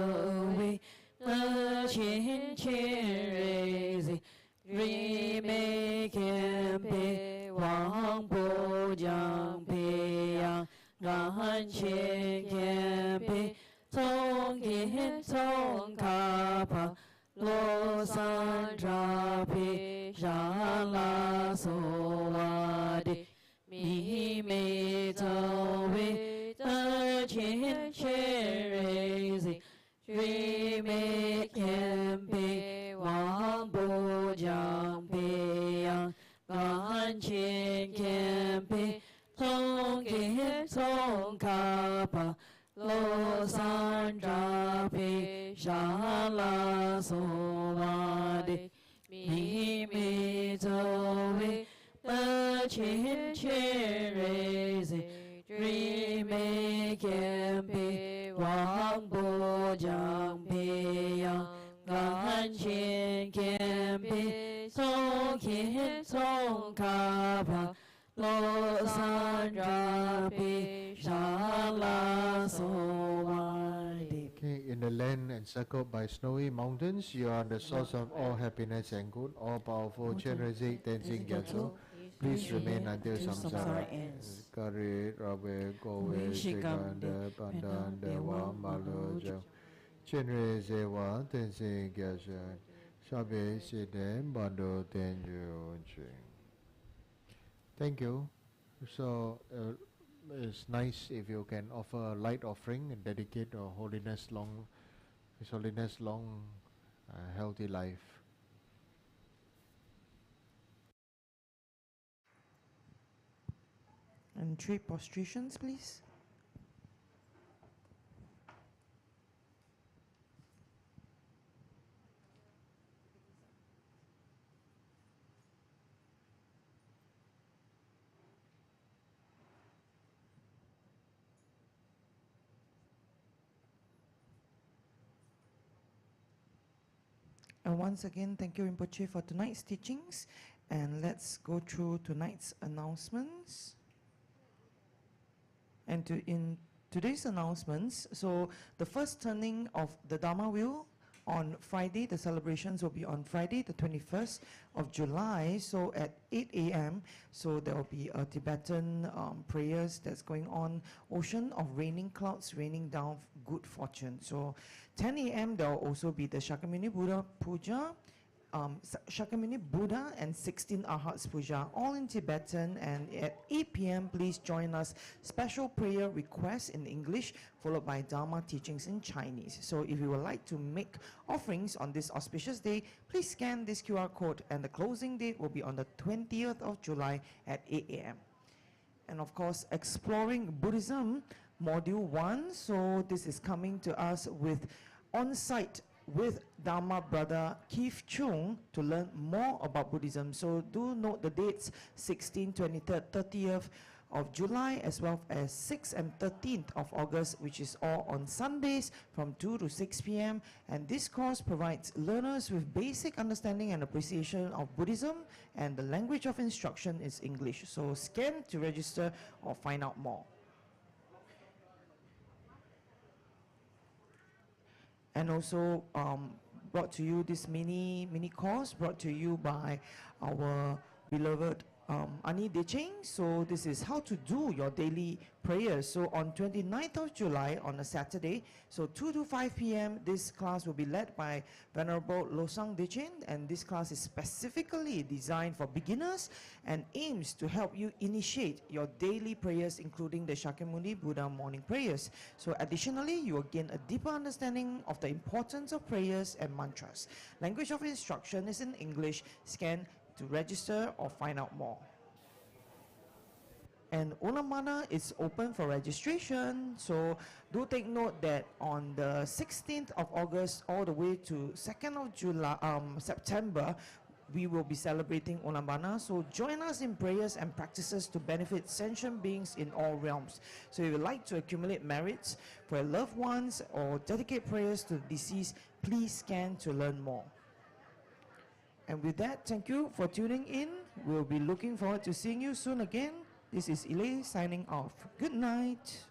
wei ne qian qian rei zi ri mei qian bei wang bo jiang bei yang ran qian qian bei zong yin zong ka pa lo san zha pi ran la so wa di mi mei zhe wei qian qian rei zi ri mei qian bei wang bo jiang bei yang ran qian qian bei zong yin zong ka pa lo san zha pi shan la so wa di mi mi zhe wei qian qian rei zi ri mei qian bei wang bo jiang bei yang ran qian qian bei zong yin zong ka pa lo san zha pi shan la so wa di. Okay, in the land encircled by snowy mountains, you are the source of all happiness and good, all powerful, Chenrezig Tenzin Gyatso. Please remain until samsara ends. Kari Rabe Gowe Shikande Pandande Wa Maloja Chenre Zewa Tenzin Gyatso Shabe Shiden Bando Tenju Ching. Thank you. So it's nice if you can offer a light offering and dedicate His Holiness long, healthy life. And 3 prostrations, please. And once again, thank you, Rinpoche, for tonight's teachings. And let's go through tonight's announcements. And in today's announcements, so the first turning of the Dharma wheel on Friday, the celebrations will be on Friday, the 21st of July, so at 8 a.m. So there will be a Tibetan prayers that's going on, ocean of raining clouds, raining down good fortune. So 10 a.m. there will also be the Shakyamuni Buddha Puja, Shakyamuni Buddha and 16 Arhats Puja, all in Tibetan. And at 8 p.m. please join us, special prayer requests in English followed by Dharma teachings in Chinese. So if you would like to make offerings on this auspicious day, please scan this QR code, and the closing date will be on the 20th of July at 8 a.m. And of course, Exploring Buddhism Module 1, so this is coming to us with on site with Dharma brother Keith Chung to learn more about Buddhism. So do note the dates, 16th, 23rd, 30th of July, as well as 6th and 13th of August, which is all on Sundays from 2 to 6 p.m. And this course provides learners with basic understanding and appreciation of Buddhism, and the language of instruction is English. So scan to register or find out more. And also brought to you this mini course brought to you by our beloved Ani Decheng. So this is how to do your daily prayers. So on 29th of July, on a Saturday, so 2 to 5 p.m., this class will be led by Venerable Losang Decheng, and this class is specifically designed for beginners and aims to help you initiate your daily prayers, including the Shakyamuni Buddha morning prayers. So additionally, you will gain a deeper understanding of the importance of prayers and mantras. Language of instruction is in English. Scan to register or find out more. And Ulamana is open for registration, so do take note that on the 16th of August all the way to 2nd of July, September, we will be celebrating Ulamana. So join us in prayers and practices to benefit sentient beings in all realms. So if you would like to accumulate merits for your loved ones or dedicate prayers to the deceased, please scan to learn more. And with that, thank you for tuning in. We'll be looking forward to seeing you soon again. This is Ile signing off. Good night.